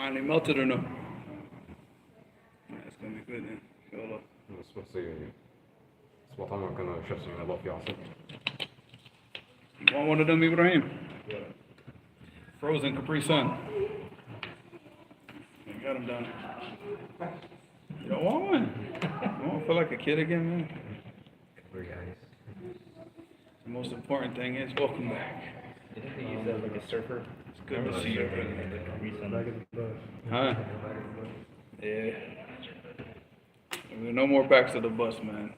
finally melted or no? That's gonna be good then. Inshallah. You want one of them, Ibrahim? Yeah. Frozen Capri Sun. You got them down there. You don't want one? You don't feel like a kid again, man? The most important thing is welcome back. Didn't they use that like a surfer? It's good to see you. Huh? Yeah. No more backs of the bus, man.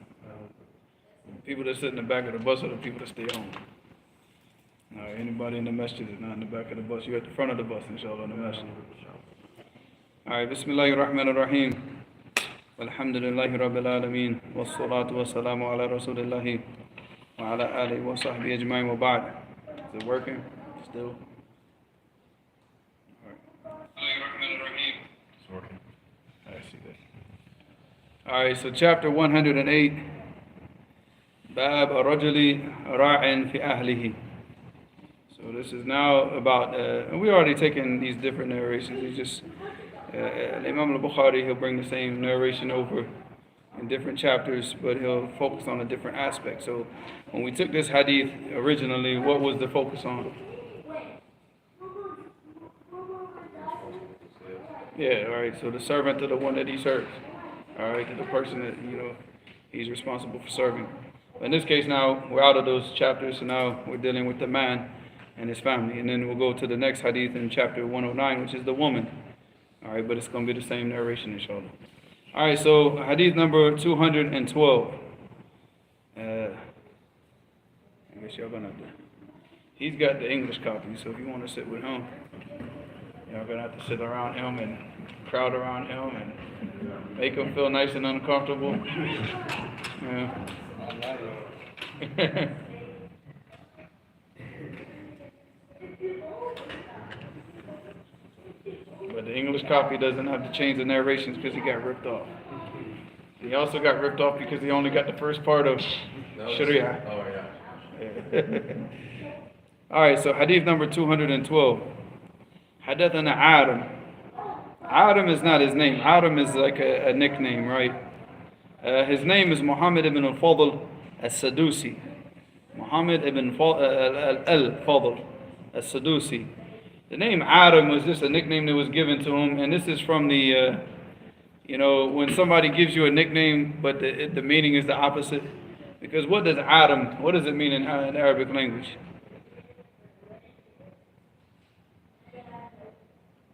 People that sit in the back of the bus are the people that stay home. Anybody in the masjid is not in the back of the bus. You're at the front of the bus, inshallah, in the masjid. Alright, Bismillahir Rahmanir Rahim. Alhamdulillahi Rabbil Alameen. Wassalatu wassalamu ala Rasulillahi wa ala alihi wa sahbihi ajma'in wa ba'd. Is it working? Still? It's working. I see that. Alright, so chapter 108. Bab ar-rajuli ra'in fi ahlihi. So this is now about, and we already taken these different narrations. It's just, Imam al-Bukhari, he'll bring the same narration over in different chapters, but he'll focus on a different aspect. So when we took this hadith originally, what was the focus on? Yeah, all right, so the servant to the one that he serves. All right, to the person that, he's responsible for serving. In this case now, we're out of those chapters, so now we're dealing with the man and his family. And then we'll go to the next hadith in chapter 109, which is the woman. All right, but it's going to be the same narration, inshallah. All right, so hadith number 212. I guess y'all going to have to... He's got the English copy, so if you want to sit with him, y'all going to have to sit around him and crowd around him and make him feel nice and uncomfortable. Yeah. But the English copy doesn't have to change the narrations because he got ripped off. He also got ripped off because he only got the first part of Sharia. Oh, yeah. Alright, so hadith number 212. Hadathana Adam. Adam is not his name. Adam is like a nickname, right? His name is Muhammad ibn al-Fadl al-Sadusi. Muhammad ibn al-Fadl al-Sadusi. The name Adam was just a nickname that was given to him, and this is from the, when somebody gives you a nickname, but the meaning is the opposite. Because what does Adam, what does it mean in Arabic language?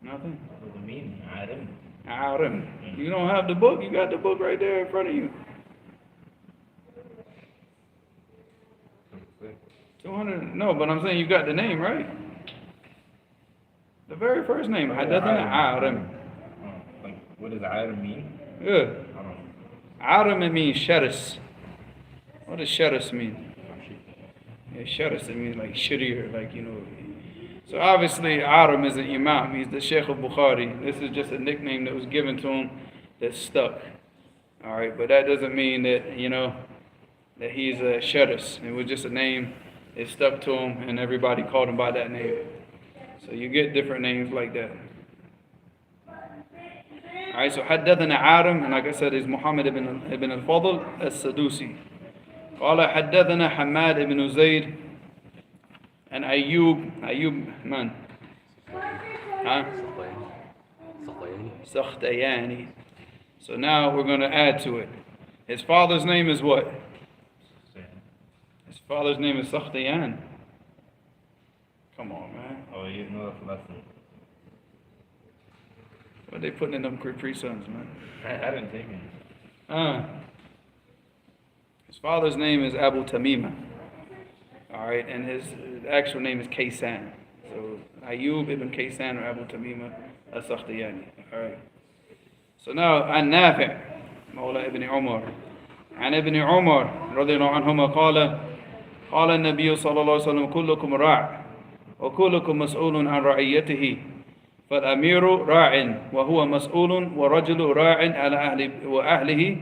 Nothing? What does it mean? Adam? Adam. You don't have the book? You got the book right there in front of you. 200, no, but I'm saying you got the name, right? The very first name, Hadathana Adam. Like, what does Adam mean? Yeah. Adam, it means sharis. What does sharis mean? Yeah, sharis, it means like sharir, like, So obviously, Adam is an imam. He's the Sheikh of Bukhari. This is just a nickname that was given to him that stuck. All right, but that doesn't mean that, that he's a sharis. It was just a name. It stuck to him, and everybody called him by that name. So you get different names like that. Alright, so حدثنا Adam, and like I said, is Muhammad ibn al-Fadl al-Sadusi. قال حدثنا حماد ibn زيد and Ayub man. Huh? Sakhtayani. So now we're going to add to it. His father's name is what? His father's name is Sakhtayan. Come on, man. Oh, you know that's a lesson. What are they putting in them Capri Suns, man? I didn't take it. His father's name is Abu Tamima. Alright, and his actual name is Kaysan. So Ayub ibn Kaysan or Abu Tamima al-Sakhtiyani. Alright. So now, An-Nafi' Mawla ibn Umar. عن ابن عمر رضي الله عنهما قال النبي صلى الله عليه وسلم كلكم راع وكلكم مسؤول عن رعيته فالأمير راع وهو مسؤول ورجل راع على أهله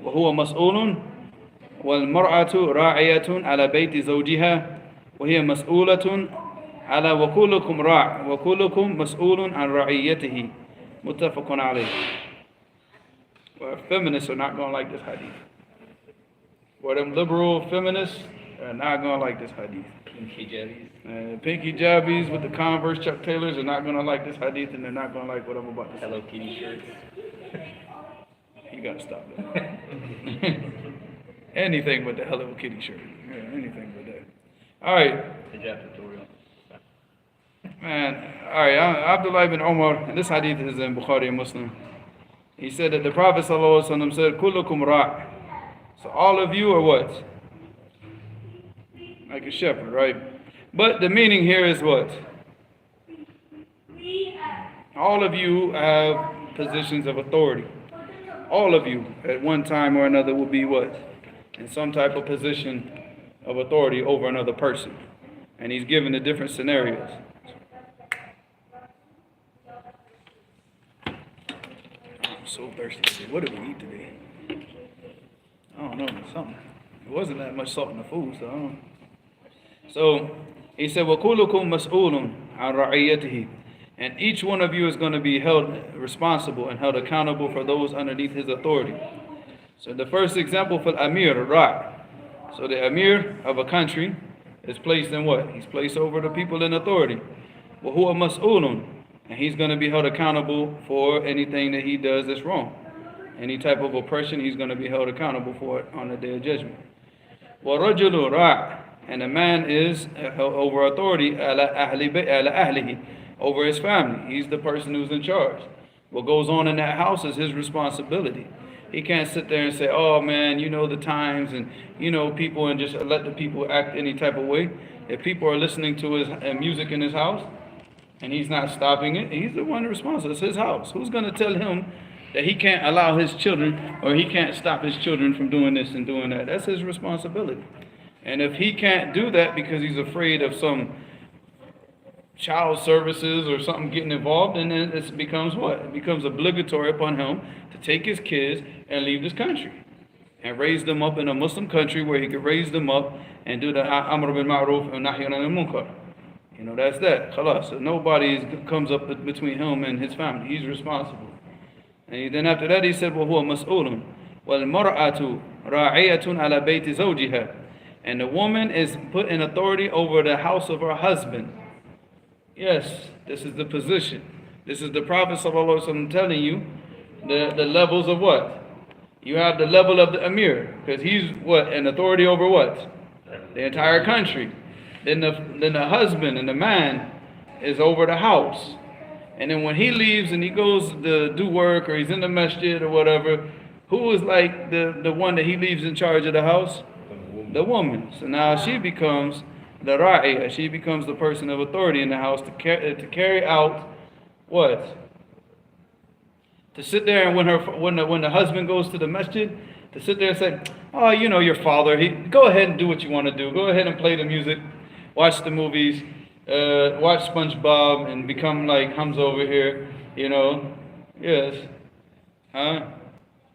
وهو مسؤول والمرأة راعية على بيت زوجها وهي مسؤولة على وكلكم راع وكلكم مسؤول عن رعيته Muttafaqun alayh. Well, feminists are not going to like this hadith. For them liberal feminists are not going to like this hadith. Pinky Jabbies with the Converse Chuck Taylors are not going to like this hadith, and they're not going to like what I'm about to say. Hello Kitty shirts. You got to stop that. Anything but the Hello Kitty shirt. Yeah, anything but that. All right. Hijab tutorial. Man, all right. Abdullah ibn Umar, and this hadith is in Bukhari and Muslim. He said that the Prophet ﷺ said, "Kullukum ra'." So all of you are what? Like a shepherd, right? But the meaning here is what? All of you have positions of authority. All of you, at one time or another, will be what? In some type of position of authority over another person. And he's given the different scenarios. I'm so thirsty today. What did we eat today? I don't know, something. It wasn't that much salt in the food, so I don't know. So he said, وَكُلُّكُمْ مَسْئُولٌ عَنْ رَعِيَّتِهِ. And each one of you is going to be held responsible and held accountable for those underneath his authority. So the first example for Amir, Ra'. So the Amir of a country is placed in what? He's placed over the people in authority. وَهُوَ مَسْئُولٌ. And he's going to be held accountable for anything that he does that's wrong. Any type of oppression, he's going to be held accountable for it on the day of judgment. وَرَجُلُ رَاعٍ. And a man is over authority عَلَى أَهْلِهِ, over his family. He's the person who's in charge. What goes on in that house is his responsibility. He can't sit there and say, oh man, you know the times and you know people, and just let the people act any type of way. If people are listening to his music in his house and he's not stopping it, he's the one responsible. It's his house. Who's going to tell him that he can't allow his children, or he can't stop his children from doing this and doing that? That's his responsibility. And if he can't do that because he's afraid of some child services or something getting involved, and then it becomes what? It becomes obligatory upon him to take his kids and leave this country and raise them up in a Muslim country where he could raise them up and do the Amr bil Ma'ruf and Nahy anil Munkar. You know, that's that. Khalas. So nobody comes up between him and his family. He's responsible. And then after that he said, وَهُوَ مَسْئُولٌ وَالْمَرْأَةُ رَاعِيَةٌ عَلَى بَيْتِ زَوْجِهَا. And the woman is put in authority over the house of her husband. Yes, this is the position. This is the Prophet ﷺ telling you the levels of what? You have the level of the Amir, because he's what? An authority over what? The entire country. Then the husband and the man is over the house. And then when he leaves and he goes to do work, or he's in the masjid or whatever, who is like the one that he leaves in charge of the house? The woman. So now she becomes the ra'iyah. She becomes the person of authority in the house to carry out what? To sit there and when the husband goes to the masjid, to sit there and say, oh, you know your father, go ahead and do what you want to do. Go ahead and play the music, watch the movies, watch SpongeBob and become like Hamza over here, you know. Yes. Huh?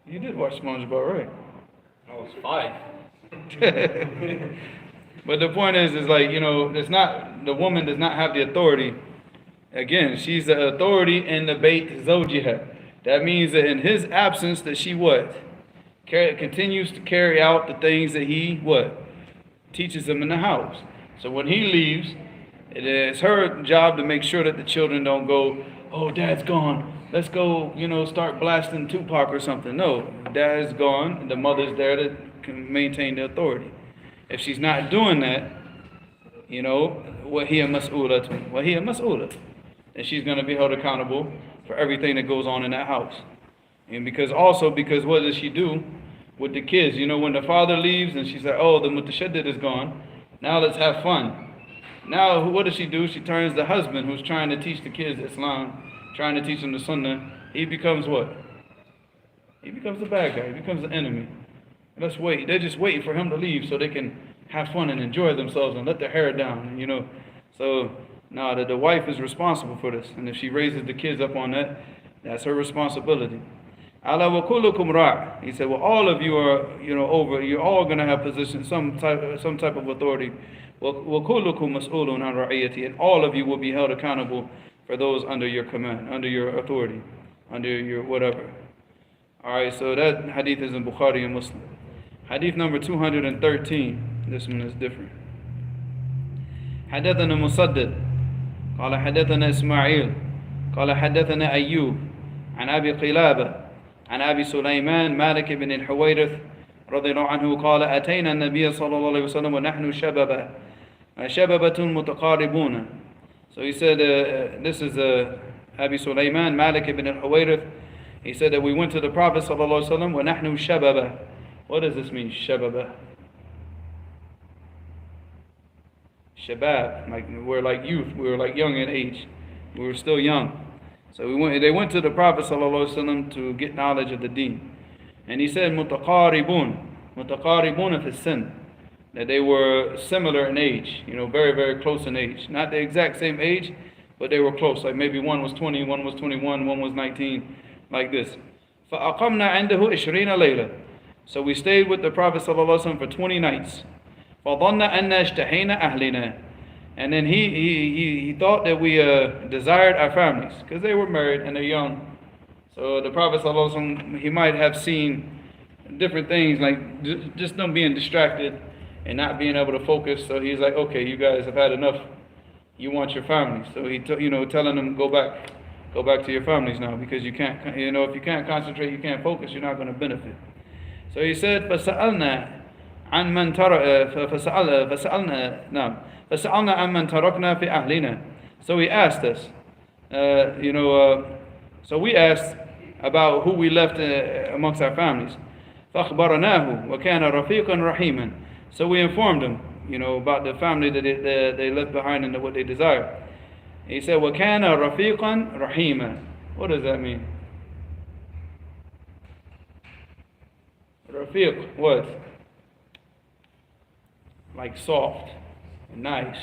You did watch SpongeBob, right? I was 5. But the point is like, you know, the woman does not have the authority. Again, she's the authority in the Beit Zawjiha. That means that in his absence that she what? Continues to carry out the things that he what? Teaches them in the house. So when he leaves, it is her job to make sure that the children don't go, oh, dad's gone. Let's go, you know, start blasting Tupac or something. No, dad is gone and the mother's there to maintain the authority. If she's not doing that, you know, وَهِيَ مَسْئُولَةٌ, and she's going to be held accountable for everything that goes on in that house. And because what does she do with the kids? You know, when the father leaves and she's like, oh, the mutashaddid is gone, now let's have fun. Now what does she do? She turns the husband who's trying to teach the kids Islam, trying to teach them the sunnah, he becomes what? He becomes the bad guy. He becomes the enemy. Let's wait. They're just waiting for him to leave so they can have fun and enjoy themselves and let their hair down, you know. So, no, the wife is responsible for this. And if she raises the kids up on that, that's her responsibility. Ala wa kullukum ra'. He said, well, all of you are, you know, you're all going to have position, some type of authority. Wa kullukum mas'ulun an ra'iyati. And all of you will be held accountable for those under your command, under your authority. under your whatever. Alright, so that hadith is in Bukhari and Muslim. Hadith number 213. This one is different. حدثنا مسدد قال حدثنا إسماعيل قال حدثنا أيوب عن أبي قلابة عن أبي سليمان مالك بن الحويرث رضي الله عنه قال أتينا النبي صلى الله عليه وسلم ونحن شببة متقاربون. So he said, this is Abi Sulaiman Malik ibn al-Huwayrith. He said that we went to the Prophet صلى الله عليه وسلم وَنَحْنُ شَبَبَ. What does this mean, shababa? Shabab, like we're like youth, we were like young in age, we were still young. So they went to the Prophet ﷺ to get knowledge of the deen. And he said, mutaqaribun fi sin, that they were similar in age, very, very close in age. Not the exact same age, but they were close. Like maybe one was 20, one was 21, one was 19, like this. فَأَقَمْنَا عِنْدَهُ 20 لَيْلَةً. So we stayed with the Prophet ﷺ for 20 nights. فَظَنَّ أَنَّا اشْتَحَيْنَا أَهْلِنَا. And then he thought that we desired our families, because they were married and they're young. So the Prophet ﷺ, he might have seen different things, like just them being distracted and not being able to focus. So he's like, okay, you guys have had enough. You want your families. So he telling them, go back to your families now, because you can't, if you can't concentrate, you can't focus, you're not going to benefit. So he said, فَسَأَلْنَا عن من فسألنا عن من تركنا في أهلنا. So he asked us, so we asked about who we left amongst our families. فأخبرناه وكان رفيقا رحيما. So we informed him, about the family that they left behind and what they desired. He said, وكان رفيقا رحيما. What does that mean? Rafiq, what? Like soft and nice,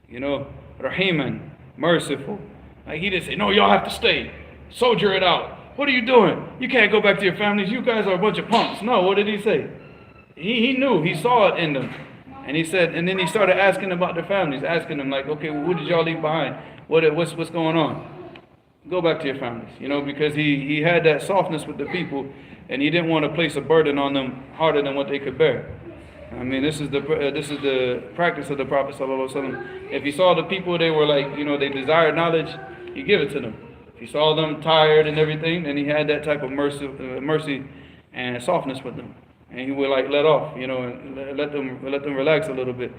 Rahiman, merciful. Like he didn't say, no, y'all have to stay, soldier it out. What are you doing? You can't go back to your families. You guys are a bunch of punks. No, what did he say? He knew, he saw it in them. And he said, and then he started asking about their families, asking them like, okay, well, what did y'all leave behind? What's going on? Go back to your families, because he had that softness with the people, and he didn't want to place a burden on them harder than what they could bear. I mean, this is the practice of the Prophet ﷺ. If he saw the people, they were like, they desired knowledge, he give it to them. If he saw them tired and everything, then he had that type of mercy and softness with them, and he would like let off, and let them relax a little bit,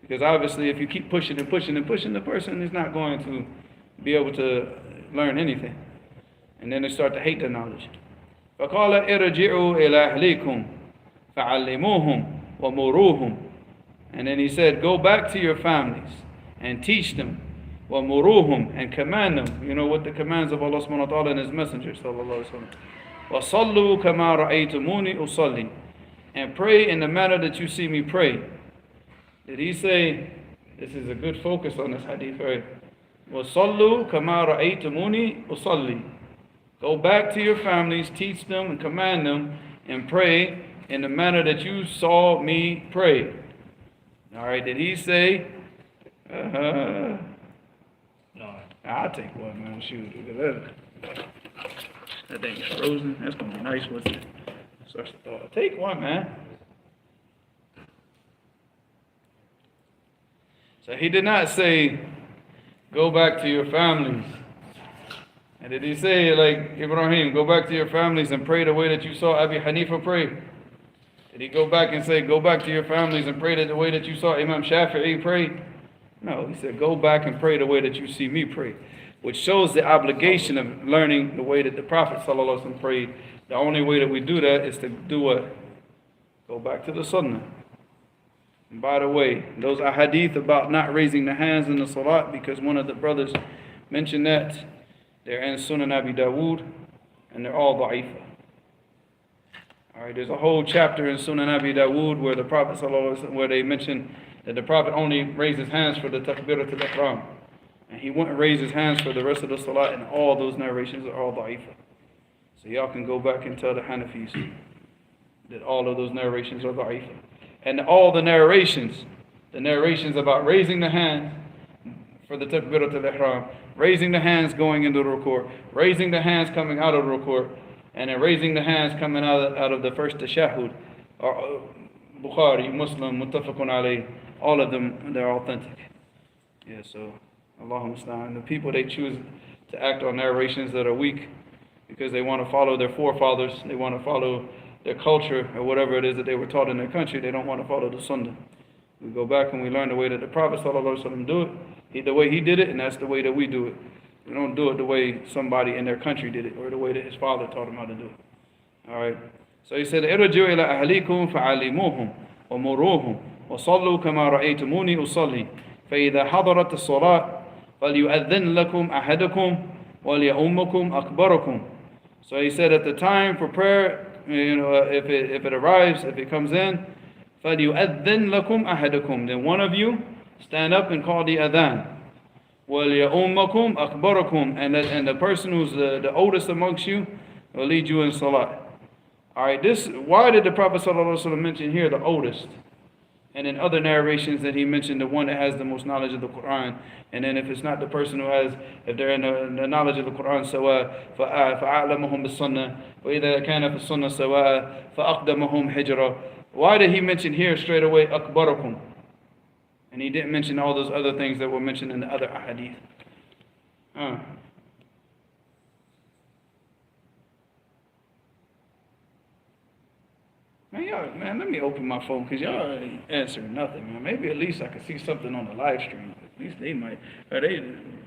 because obviously, if you keep pushing and pushing and pushing, the person is not going to be able to learn anything, and then they start to hate the knowledge. فَقَالَ إِرْجِعُوا إِلَىٰ أَهْلِيكُمْ فَعَلِّمُوهُمْ وَمُرُوهُمْ. And then he said, go back to your families and teach them, وَمُرُوهُمْ, and command them, what the commands of Allah subhanahu wa ta'ala and His Messenger sallallahu alaihi wasallam. وَصَلُّوا كَمَا رَأَيْتُمُونِي أُصَلِّي. And pray in the manner that you see me pray. Did he say, this is a good focus on this hadith, right? وَصَلُّوا كَمَا رَأَيْتُمُونِي أُصَلِّي. Go back to your families, teach them and command them, and pray in the manner that you saw me pray. Alright, did he say, No. I'll take one, man. Shoot, look at that thing is frozen. That's going to be nice with it. Such a thought. Take one, man. So he did not say, go back to your families. And did he say, like, Ibrahim, go back to your families and pray the way that you saw Abi Hanifa pray? Did he go back and say, go back to your families and pray the way that you saw Imam Shafi'i pray? No, he said, go back and pray the way that you see me pray. Which shows the obligation of learning the way that the Prophet ﷺ prayed. The only way that we do that is to do what? Go back to the Sunnah. And by the way, those are hadith about not raising the hands in the salat, because one of the brothers mentioned that. They're in Sunan Abi Dawood, and they're all da'ifa. Alright, there's a whole chapter in Sunan Abi Dawood where the Prophet where they mention that the Prophet only raised his hands for the takbiratul ihram, and he wouldn't raise his hands for the rest of the salat, and all those narrations are all da'ifa. So y'all can go back and tell the Hanafis that all of those narrations are da'ifa. And all the narrations about raising the hand for the takbirat al-ihram, raising the hands going into the ruku', raising the hands coming out of the ruku', and then raising the hands coming out of the first tashahhud. Bukhari, Muslim, muttafaqun alayh, all of them, they're authentic. Yeah, so, Allahumma musta'an. The people, they choose to act on narrations that are weak because they want to follow their forefathers, they want to follow their culture or whatever it is that they were taught in their country. They don't want to follow the sunnah. We go back and we learn the way that the Prophet ﷺ do it, the way he did it, and that's the way that we do it. We don't do it the way somebody in their country did it or the way that his father taught him how to do it. Alright. So he said, ارجعوا إلى أهليكم فعلموهم ومروهم وصلوا كما رأيتموني أصلي فإذا حضرت الصلاة فليؤذن لكم أحدكم وليؤمكم أكبركم. So he said, at the time for prayer, if it arrives, if it comes in, فليؤذن لكم أحدكم, then one of you stand up and call the adhan. وَلْيَؤُمَّكُمْ أَكْبَرَكُمْ, and the person who's the oldest amongst you will lead you in salah. Alright, why did the Prophet ﷺ mention here the oldest? And in other narrations that he mentioned the one that has the most knowledge of the Quran. And then if it's not the person who has, if they're in the knowledge of the Quran, سَوَاء فَأَعْلَمُهُمْ بِالسُّنَّةِ وَإِذَا كَانَ فِي السُّنَّةِ سَوَاء فَأَقْدَمَهُمْ هِجْرًا. Why did he mention here straight away أَكْبَرَكُمْ? And he didn't mention all those other things that were mentioned in the other ahadith. Man, let me open my phone because y'all ain't answering nothing, man. Maybe at least I could see something on the live stream. At least they might. Or they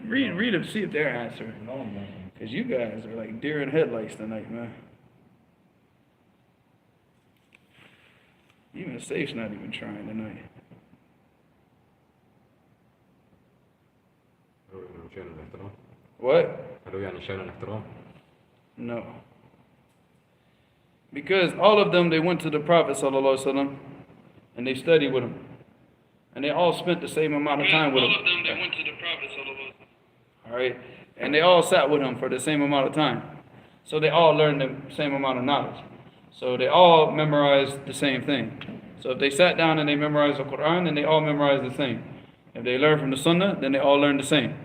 read them, see if they're answering. Because you guys are like deer in headlights tonight, man. Even Safe's not even trying tonight. What? No. Because all of them, they went to the Prophet ﷺ and they studied with him. And they all spent the same amount of time with him. All of them, they went to the Prophet ﷺ. Alright? And they all sat with him for the same amount of time. So they all learned the same amount of knowledge. So they all memorized the same thing. So if they sat down and they memorized the Quran, then they all memorized the same. If they learned from the Sunnah, then they all learned the same.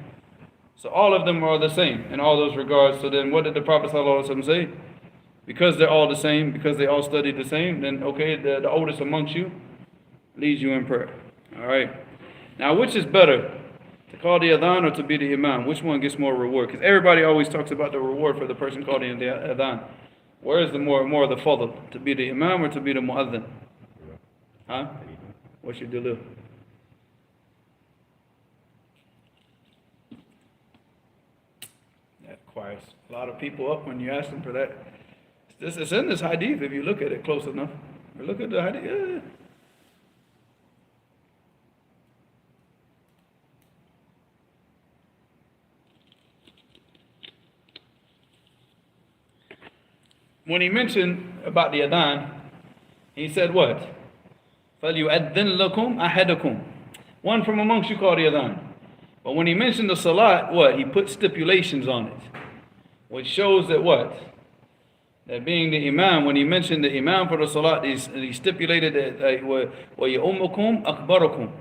So all of them are the same in all those regards. So then what did the Prophet ﷺ say? Because they're all the same, because they all studied the same, then okay, the oldest amongst you leads you in prayer. Alright. Now which is better? To call the adhan or to be the imam? Which one gets more reward? Because everybody always talks about the reward for the person calling the adhan. Where is the more of the fadl? To be the imam or to be the mu'adhan? Huh? What's your dalil? That quiets a lot of people up when you ask them for that. It's in this hadith if you look at it close enough. Or look at the hadith. Yeah. When he mentioned about the adhan, he said what? فَلْيُؤَذِّنْ لَكُمْ أَحَدَكُمْ. One from amongst you called the adhan. But when he mentioned the salat, what? He put stipulations on it. Which shows that what? That being the imam, when he mentioned the imam for the salat, he stipulated that وَيَؤُمُّكُمْ أَكْبَرُكُمْ.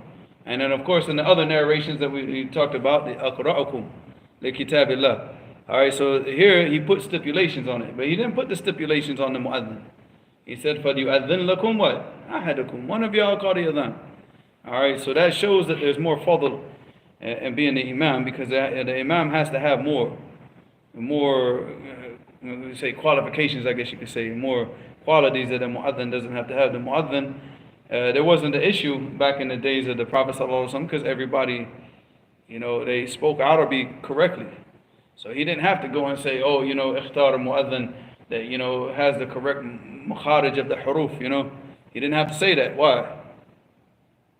And then of course in the other narrations that we talked about, the أَقْرَأُكُمْ لِكِتَابِ اللَّهِ. Alright, so here he put stipulations on it, but he didn't put the stipulations on the mu'adhan. He said, فَلْيُؤَذِّنْ لَكُمْ what? أَحَدُكُمْ. One of y'all call the adhan. Alright, so that shows that there's more fadl in being the imam, because the imam has to have more we say qualifications, I guess you could say, more qualities that the mu'adhan doesn't have to have. The mu'adhan, there wasn't the issue back in the days of the Prophet ﷺ because everybody, they spoke Arabic correctly. So he didn't have to go and say, ikhtar mu'adhan that, has the correct makharij of the huruf, He didn't have to say that. Why?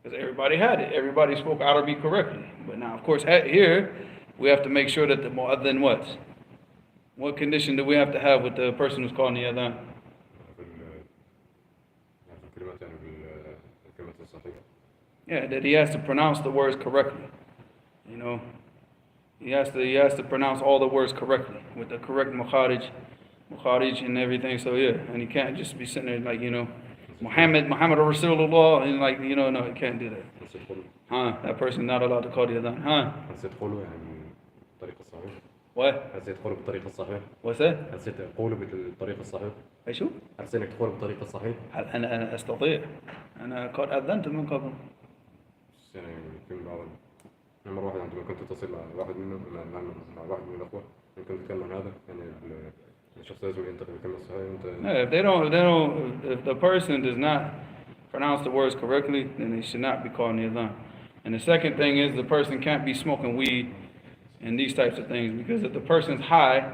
Because everybody had it. Everybody spoke Arabic correctly. But now, of course, here, we have to make sure that the mu'adhan what? What condition do we have to have with the person who's calling the adhan? Yeah, that he has to pronounce the words correctly. He has to pronounce all the words correctly with the correct makharij and everything. So yeah, and he can't just be sitting there like Muhammad Rasulullah, and like, no, you can't do that. That person is not allowed to call the adhan. هل سيدخلوا يعني بالطريقة الصحيحة؟ What? هل سيدخلوا بالطريقة الصحيحة؟ What's that? هل سيدخلوا بالطريقة الصحيحة؟ شو؟ هل سيدخلوا بالطريقة الصحيحة؟ هل أنا أستطيع؟ أنا قد أذنت من قبل. بس يعني يمكن بعض مرة واحدة عندما كنت أتصل مع واحد منهم مع واحد من الأخوة يمكن نتكلم عن هذا يعني الشخص لازم ينتقل بالكلمة الصحيحة وأنت. No, if the person does not pronounce the words correctly, then they should not be calling the adhan. And the second thing is the person can't be smoking weed and these types of things, because if the person's high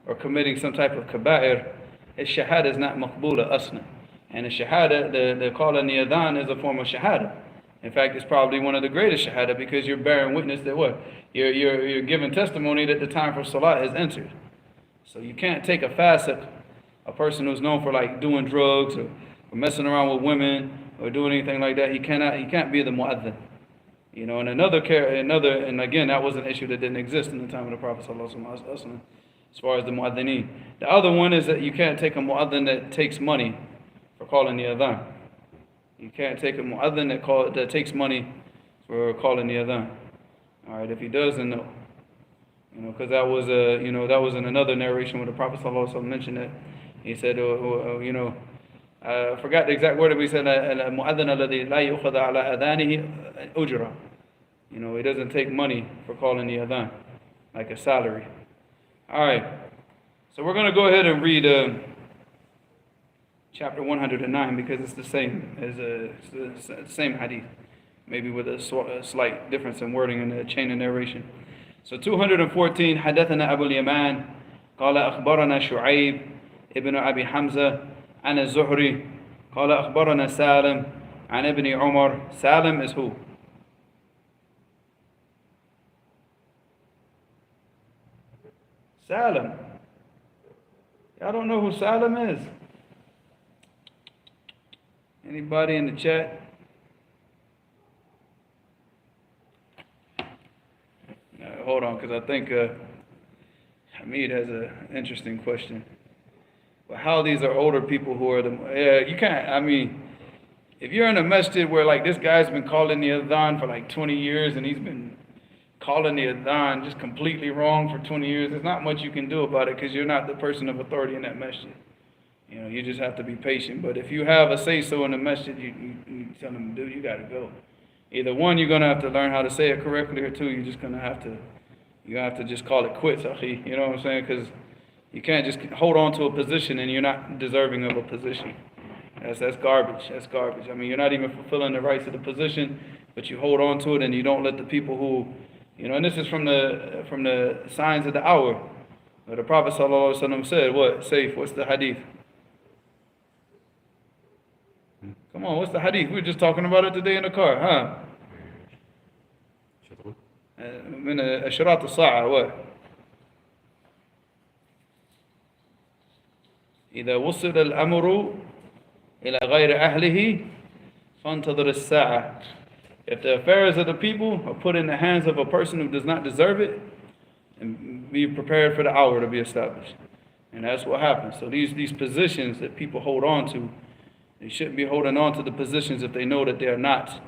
or committing some type of kaba'ir, his shahada is not maqbula asna. And the shahada, the calling the adhan is a form of shahada. In fact, it's probably one of the greatest shahada, because you're bearing witness that what? You're giving testimony that the time for salah has entered. So you can't take a fasiq, a person who's known for like doing drugs or messing around with women or doing anything like that. He can't be the mu'adhin. And and again, that was an issue that didn't exist in the time of the Prophet ﷺ, as far as the mu'adhineen. The other one is that you can't take a mu'adhin that takes money for calling the adhan. You can't take a mu'adhin that takes money for calling the adhan. All right, if he does, then no. Because that was in another narration where the Prophet ﷺ mentioned that. He said, I forgot the exact word, but he said, "Al-mu'adhin alladhi la yukhadha ala adhanihi ujra." He doesn't take money for calling the adhan, like a salary. All right, so we're going to go ahead and read chapter 109, because it's the same as it's the same hadith, maybe with a slight difference in wording in the chain of narration. So 214, حدثنا أبو اليمان قال أخبرنا شعيب ابن أبي حمزة عن الزهري قال أخبرنا سالم عن ابن عمر. Salim is who? Salim. Y'all don't know who Salim is? Anybody in the chat? Hold on, because I think Hamid has an interesting question. But how these are older people who are you can't, if you're in a masjid where like this guy's been calling the adhan for like 20 years and he's been calling the adhan just completely wrong for 20 years, there's not much you can do about it, because you're not the person of authority in that masjid. You just have to be patient. But if you have a say-so in the masjid, you tell them, dude, you got to go. Either one, you're going to have to learn how to say it correctly, or two, you're just going to have to just call it quits, akhi. You know what I'm saying? Because you can't just hold on to a position and you're not deserving of a position. That's garbage. That's garbage. You're not even fulfilling the rights of the position, but you hold on to it and you don't let the people who, and this is from the signs of the hour. The Prophet ﷺ said, what? Saif, what's the hadith? Come on, what's the hadith? We were just talking about it today in the car, huh? من أشراط الساعة what? إذا وصل الأمر إلى غير أهله فانتظر الساعة. If the affairs of the people are put in the hands of a person who does not deserve it, and be prepared for the hour to be established. And that's what happens. So these positions that people hold on to, they shouldn't be holding on to the positions if they know that they're not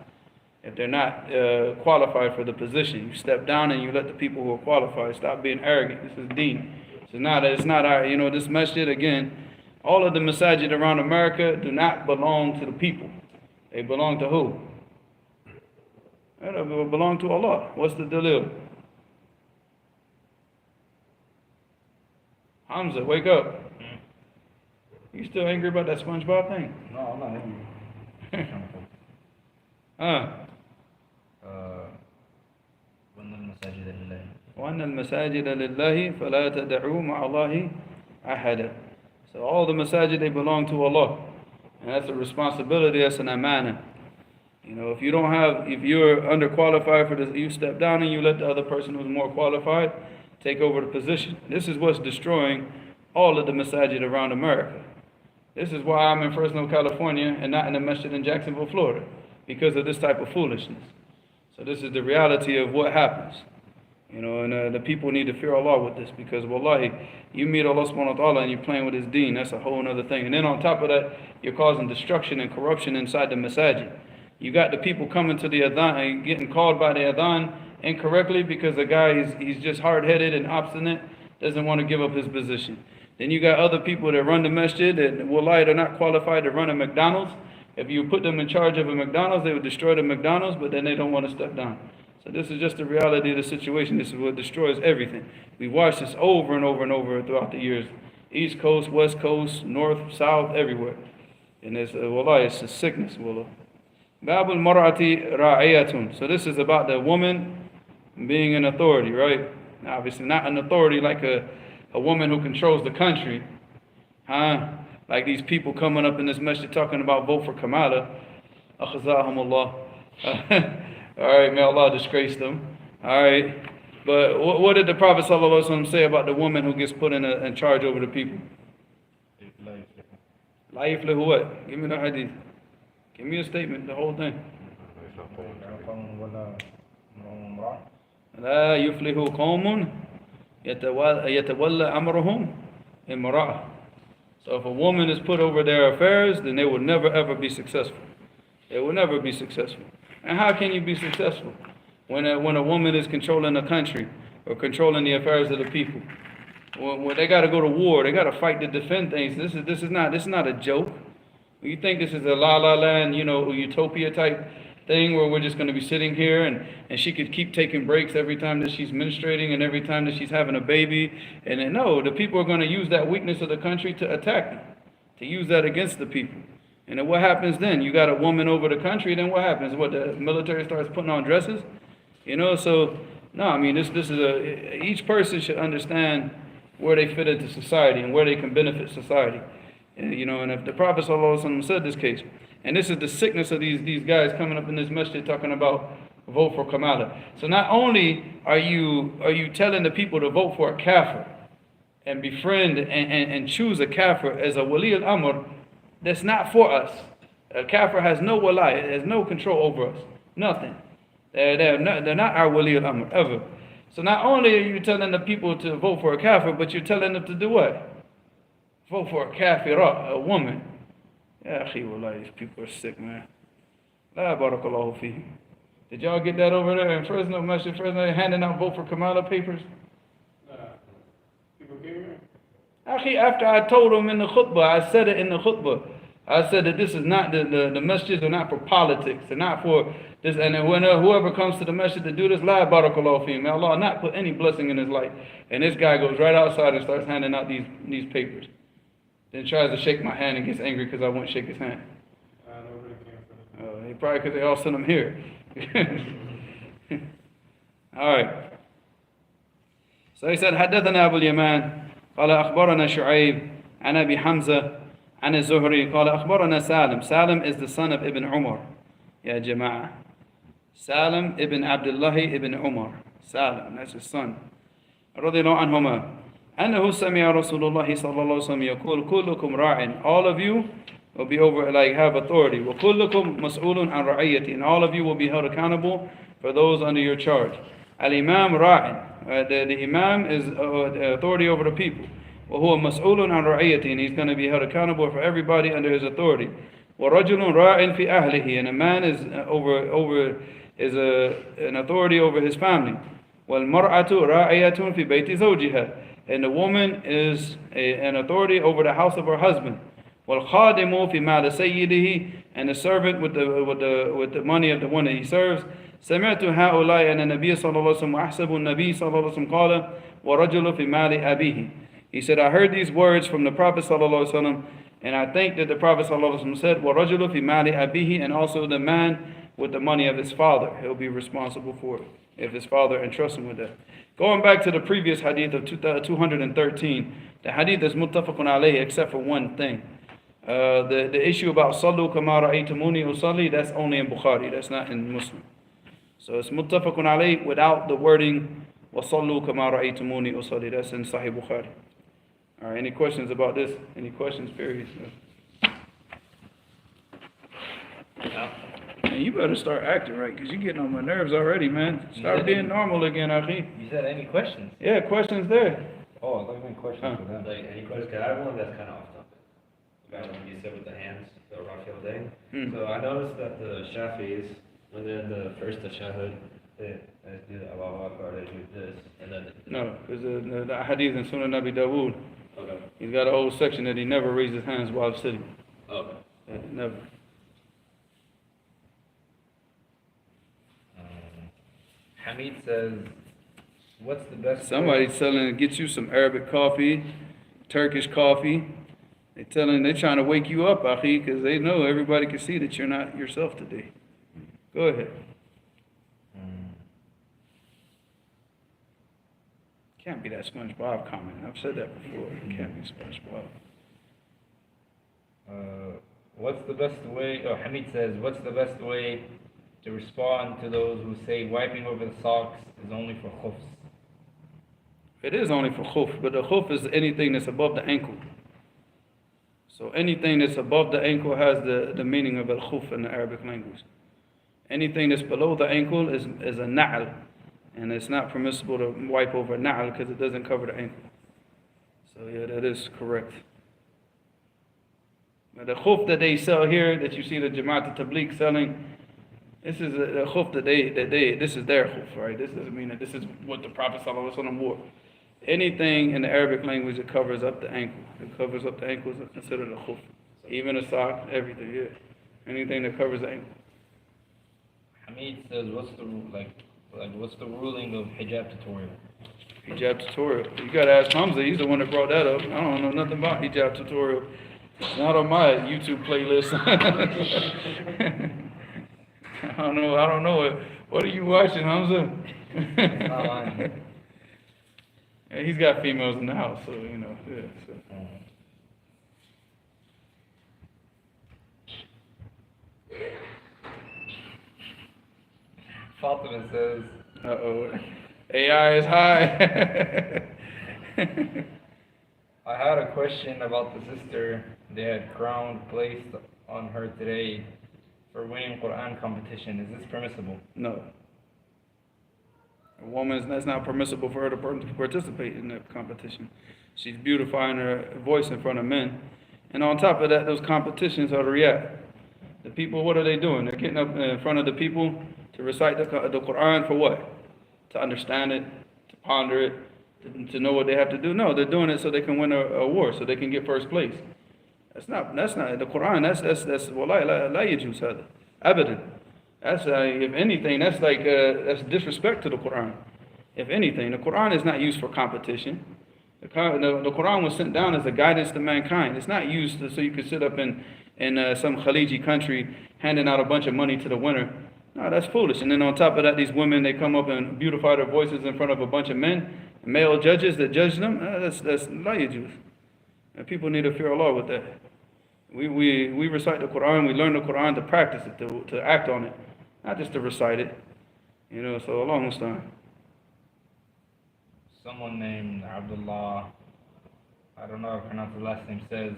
qualified for the position. You step down and you let the people who are qualified stop being arrogant. This is deen. It's not our, this masjid, again, all of the masajid around America do not belong to the people. They belong to who? They belong to Allah. What's the dalil? Hamza, wake up. You still angry about that SpongeBob thing? No, I'm not angry. وأن المساجد لله فلا تدعوا مع الله أحدا. So all the masajid, they belong to Allah. And that's a responsibility, that's an amana. If you're underqualified for this, you step down and you let the other person who's more qualified take over the position. This is what's destroying all of the masajid around America. This is why I'm in Fresno, California, and not in a masjid in Jacksonville, Florida, because of this type of foolishness. So this is the reality of what happens. You know, and the people need to fear Allah with this, because wallahi, you meet Allah subhanahu wa ta'ala and you're playing with his deen, that's a whole other thing. And then on top of that, you're causing destruction and corruption inside the masajid. You got the people coming to the adhan and getting called by the adhan incorrectly because the guy he's just hard-headed and obstinate, doesn't want to give up his position. Then you got other people that run the masjid that wallahi, they're not qualified to run a McDonald's. If you put them in charge of a McDonald's, they would destroy the McDonald's, but then they don't want to step down. So this is just the reality of the situation. This is what destroys everything. We've watched this over and over and over throughout the years. East Coast, West Coast, North, South, everywhere. And it's, wallahi, it's a sickness, wallah. Babul mar'ati ra'iyatun. So this is about the woman being an authority, right? Now, obviously not an authority like a woman who controls the country. Like these people coming up in this masjid talking about vote for Kamala. Akhazahumullah. All right, may Allah disgrace them. All right. But what did the Prophet ﷺ say about the woman who gets put in charge over the people? La yuflihu what? Give me the hadith. Give me a statement, the whole thing. La yuflihu qawmun yatawalla amrahum imra'ah. So if a woman is put over their affairs, then they will never ever be successful. They will never be successful. And how can you be successful when a woman is controlling the country or controlling the affairs of the people? When they got to go to war, they got to fight to defend things. This is not a joke. You think this is a la la land, utopia type thing where we're just going to be sitting here and she could keep taking breaks every time that she's menstruating and every time that she's having a baby. And then, no, the people are going to use that weakness of the country to attack them, to use that against the people. And then what happens then? You got a woman over the country, then what happens? What, the military starts putting on dresses? So, no, I mean, this is each person should understand where they fit into society and where they can benefit society. And if the Prophet ﷺ said this case, and this is the sickness of these guys coming up in this masjid talking about vote for Kamala. So not only are you telling the people to vote for a kafir and befriend and choose a kafir as a wali al-amr, that's not for us. A kafir has no walai, has no control over us, nothing. They're not our wali al-amr ever. So not only are you telling the people to vote for a kafir, but you're telling them to do what? Vote for a kafira, a woman. Ya akhi, wallahi, these people are sick, man. La barakallahu fihi. Did y'all get that over there in Fresno, Masjid Fresno, handing out vote for Kamala papers? People came here? Akhi, after I told them in the khutbah, I said it in the khutbah. I said that this is not, the masjids are not for politics. They're not for this. And then when whoever comes to the masjid to do this, la barakallahu fihi. May Allah not put any blessing in his life. And this guy goes right outside and starts handing out these papers. Then tries to shake my hand and gets angry because I won't shake his hand. He probably because they all sent him here. All right. So he said, حدثنا أبو اليمان قال أخبرنا شعيب عن أبي حمزة عن الزهري قال أخبرنا سالم. Salim is the son of Ibn Umar. Ya Jama'ah. Salim ibn Abdullah ibn Umar. Salim, that's his son. رضي الله عنهما. أنه سمع رسول الله صلى الله عليه وسلم يقول كلكم راع. All of you will be have authority. وكلكم مسؤول عن رعيته. And all of you will be held accountable for those under your charge. Al-imam ra'in. The imam is authority over the people. وهو مسؤول عن رعيته. And he's going to be held accountable for everybody under his authority. وَرَجُلٌ رَاعٍ فِي أَهْلِهِ. And a man is an authority over his family. وَالْمَرْأَةُ رَاعِيَةٌ فِي بَيْتِ زَوْجِهَا. And the woman is an authority over the house of her husband. وَالْخَادِمُ فِي مَالِ سَيِّدِهِ. And the servant with the money of the one that he serves. سمعت هؤلاء أن النبي صلى الله عليه وسلم وأحسب النبي صلى الله عليه وسلم قال ورجل في مال أبيه. He said, I heard these words from the Prophet صلى الله عليه وسلم, and I think that the Prophet صلى الله عليه وسلم said وَرَجُلُ فِي مَالِ أَبِيهِ. And also the man with the money of his father, he'll be responsible for it if his father entrusts him with that. Going back to the previous hadith of 213, the hadith is muttafaqun alayhi except for one thing. The issue about Sallu kama ra'aytumuni usalli, that's only in Bukhari, that's not in Muslim. So it's muttafaqun alayhi without the wording وَصَلُّوا كَمَا رَأَيْتُمُونِي أُصَلِّي. That's in Sahih Bukhari. All right, any questions about this? Any questions, period? No. Man, you better start acting right, because you're getting on my nerves already, man. Start being normal again, Akhi. You said any questions? Yeah, questions there. Oh, I thought you meant questions for them. Like, any questions? 'Cause I have one that's kind of off topic. About what you said with the hands, the Rafi thing. So I noticed that the Shafis, when they're in the first tashahhud, they do the Allahu Akbar, they do this, and then... No, because the hadith in Sunan Abi Dawood, Okay. he's got a whole section that he never raised his hands while sitting. Okay. Never. Hamid says, what's the best Somebody's telling to get you some Arabic coffee, Turkish coffee. They're trying to wake you up, Akhi, because they know everybody can see that you're not yourself today. Go ahead. Can't be that SpongeBob comment. I've said that before. It can't be SpongeBob. What's the best way, Hamid says, what's the best way to respond to those who say wiping over the socks is only for khufs? It is only for khuf, but the khuf is anything that's above the ankle. So anything that's above the ankle has the meaning of al-khuf in the Arabic language. Anything that's below the ankle is a na'al, and it's not permissible to wipe over a na'al because it doesn't cover the ankle. So yeah, that is correct. But the khuf that they sell here, that you see the Jamaat al-Tabligh selling, this is a khuf this is their khuf, right? This doesn't mean that this is what the Prophet ﷺ wore. Anything in the Arabic language that covers up the ankle, it covers up the ankle is considered a khuf. Even a sock, everything, yeah. Anything that covers the ankle. Hamid says, what's the ruling of hijab tutorial? Hijab tutorial. You gotta ask Hamza, he's the one that brought that up. I don't know nothing about hijab tutorial. It's not on my YouTube playlist. I don't know. What are you watching, Hamza? Yeah, he's got females in the house, so you know. Yeah. So. Fatima says, AI is high. I had a question about the sister. They had crown placed on her today for winning Quran competition. Is this permissible? No. A woman, that's not permissible for her to participate in the competition. She's beautifying her voice in front of men. And on top of that, those competitions are the riyah. The people, what are they doing? They're getting up in front of the people to recite the Quran for what? To understand it, to ponder it, to know what they have to do. No, they're doing it so they can win an award, so they can get first place. That's not the Quran. That's wallahi la yajuz hada abadan. That's if anything, that's disrespect to the Quran. If anything, the Quran is not used for competition. The Quran was sent down as a guidance to mankind. It's not used so you could sit up in some Khaliji country handing out a bunch of money to the winner. No, that's foolish. And then on top of that, these women, they come up and beautify their voices in front of a bunch of men, male judges that judge them. That's la yajuz. And people need to fear Allah with that. We recite the Quran, we learn the Quran to practice it, to act on it, not just to recite it. You know, so Allah Mustaan. Someone named Abdullah, I don't know how to pronounce the last name, says,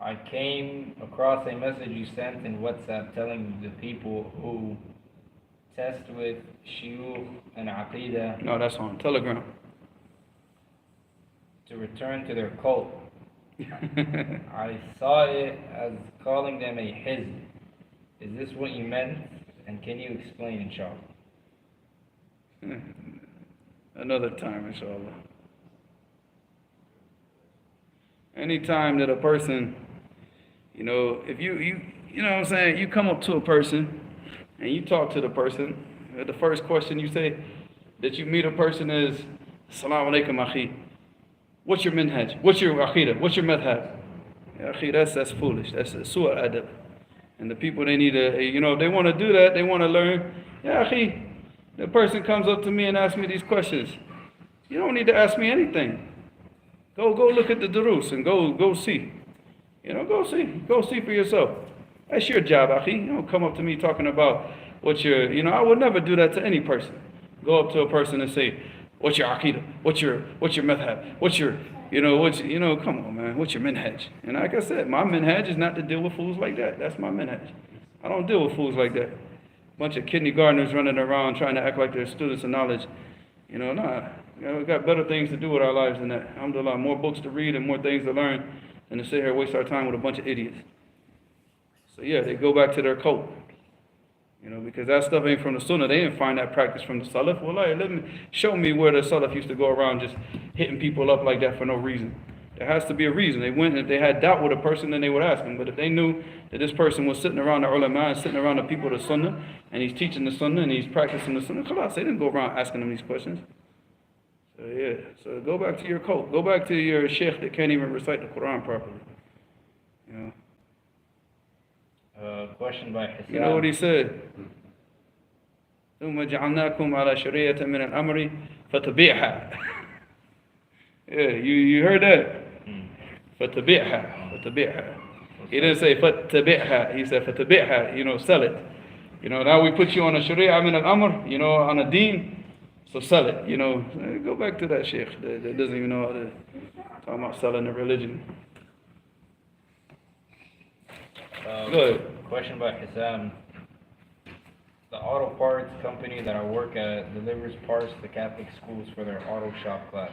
I came across a message you sent in WhatsApp telling the people who test with shuyukh and aqidah. No, that's on Telegram. To return to their cult. I saw it as calling them a hizb. Is this what you meant? And can you explain, inshallah? Another time, inshallah. Anytime that a person, you know, if you know what I'm saying, you come up to a person and you talk to the person, the first question you say that you meet a person is, Assalamu alaikum akhi. What's your minhaj? What's your aqidah? What's your madhab? Yeah, akhi, that's foolish. That's su'a adab. And the people, they need to, you know, if they want to do that, they want to learn. Yeah, akhi, the person comes up to me and asks me these questions. You don't need to ask me anything. Go look at the durus and go see. You know, go see for yourself. That's your job, akhi. You don't come up to me talking about what your, you know, I would never do that to any person. Go up to a person and say, what's your aqidah? What's your madhab? What's your, Come on, man, what's your minhaj? And like I said, my minhaj is not to deal with fools like that. That's my minhaj. I don't deal with fools like that. Bunch of kindergartners running around trying to act like they're students of knowledge. Nah. We got better things to do with our lives than that. Alhamdulillah, more books to read and more things to learn than to sit here and waste our time with a bunch of idiots. So yeah, they go back to their cult. Because that stuff ain't from the Sunnah. They didn't find that practice from the Salaf. Well, show me where the Salaf used to go around just hitting people up like that for no reason. There has to be a reason. They went, if they had doubt with a person, then they would ask him. But if they knew that this person was sitting around the ulama and sitting around the people of the Sunnah, and he's teaching the Sunnah and he's practicing the Sunnah, khalas, they didn't go around asking them these questions. So yeah, so go back to your cult. Go back to your sheikh that can't even recite the Quran properly. Question by Hassan. You know what he said? ثم جعلناكم على شريعة من الأمر فتبعها. Yeah, you heard that? فتبعها. He didn't say فتبعها. He said فتبعها. Sell it. Now we put you on a sharia min al-amr. On a deen. So sell it. Go back to that sheikh that doesn't even know how to talk about selling the religion. Good. Question by Hassan. The auto parts company that I work at delivers parts to Catholic schools for their auto shop class.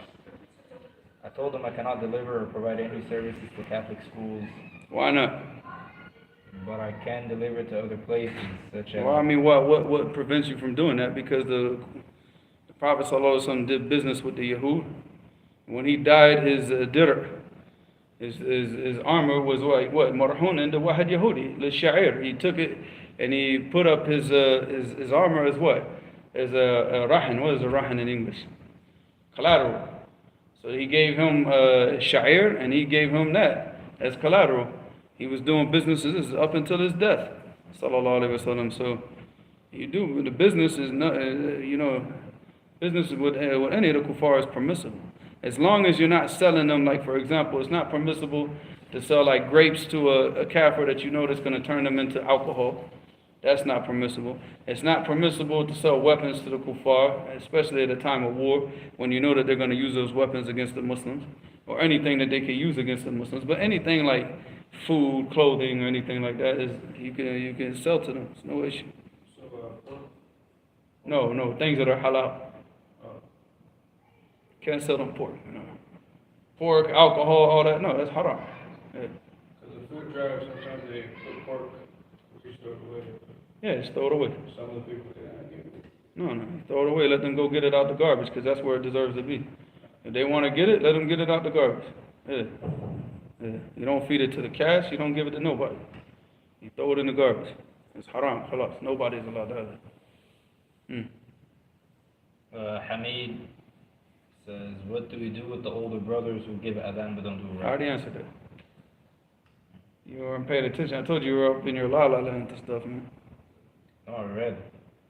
I told them I cannot deliver or provide any services to Catholic schools. Why not? But I can deliver to other places, such as... Well, what prevents you from doing that? Because the Prophet ﷺ did business with the Yahud. When he died, his dirr, his armor was what? Marhun and the Wahad Yahudi, Lisha'ir. He took it and he put up his armor as what? As a rahin. What is a rahin in English? Collateral. So he gave him sha'ir and he gave him that as collateral. He was doing businesses up until his death. Sallallahu Alaihi Wasallam. So you do, the business is not, business with any of the kuffar is permissible. As long as you're not selling them, like for example, it's not permissible to sell like grapes to a kafir that that's going to turn them into alcohol. That's not permissible. It's not permissible to sell weapons to the kuffar, especially at a time of war, when you know that they're going to use those weapons against the Muslims, or anything that they can use against the Muslims. But anything like food, clothing, or anything like that, you can sell to them. It's no issue. No, things that are halal. Can't sell them pork. Pork, alcohol, all that. No, that's haram. Because the food drive, sometimes they put pork, you throw it away. Yeah, just throw it away. Some of the people say, No, throw it away. Let them go get it out the garbage, because that's where it deserves to be. If they want to get it, let them get it out the garbage. Yeah. You don't feed it to the cats. You don't give it to nobody. You throw it in the garbage. It's haram. Khalas. Nobody's allowed to have it. Hamid says, what do we do with the older brothers who give adhan but don't do it I already answered that. You weren't paying attention. I told you were up in your la la land and stuff, man. Oh, I read.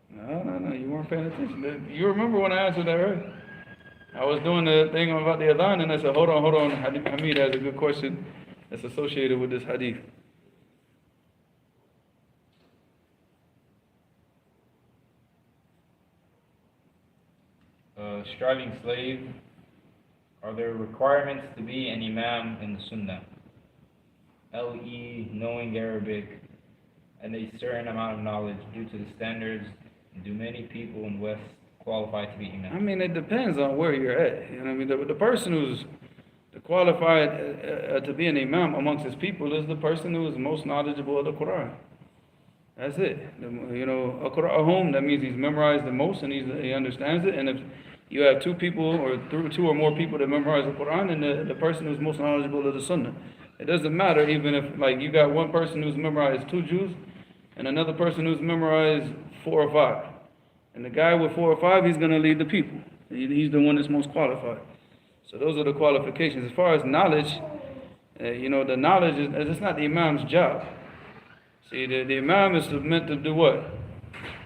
No. You weren't paying attention. You remember when I answered that, right? I was doing the thing about the adhan, and I said, hold on. Hamid has a good question that's associated with this hadith. Striving slave, are there requirements to be an imam in the Sunnah? LE, knowing Arabic, and a certain amount of knowledge due to the standards. Do many people in West qualify to be imam? It depends on where you're at. The person who's qualified to be an imam amongst his people is the person who is most knowledgeable of the Quran. That's it. Aqra'ahum, that means he's memorized the most and he understands it. And if you have two people or two or more people that memorize the Quran, and the person who's most knowledgeable of the Sunnah. It doesn't matter even if you got one person who's memorized 2 juz and another person who's memorized 4 or 5. And the guy with 4 or 5, he's going to lead the people. He's the one that's most qualified. So those are the qualifications. As far as knowledge, the knowledge it's not the imam's job. See, the imam is meant to do what?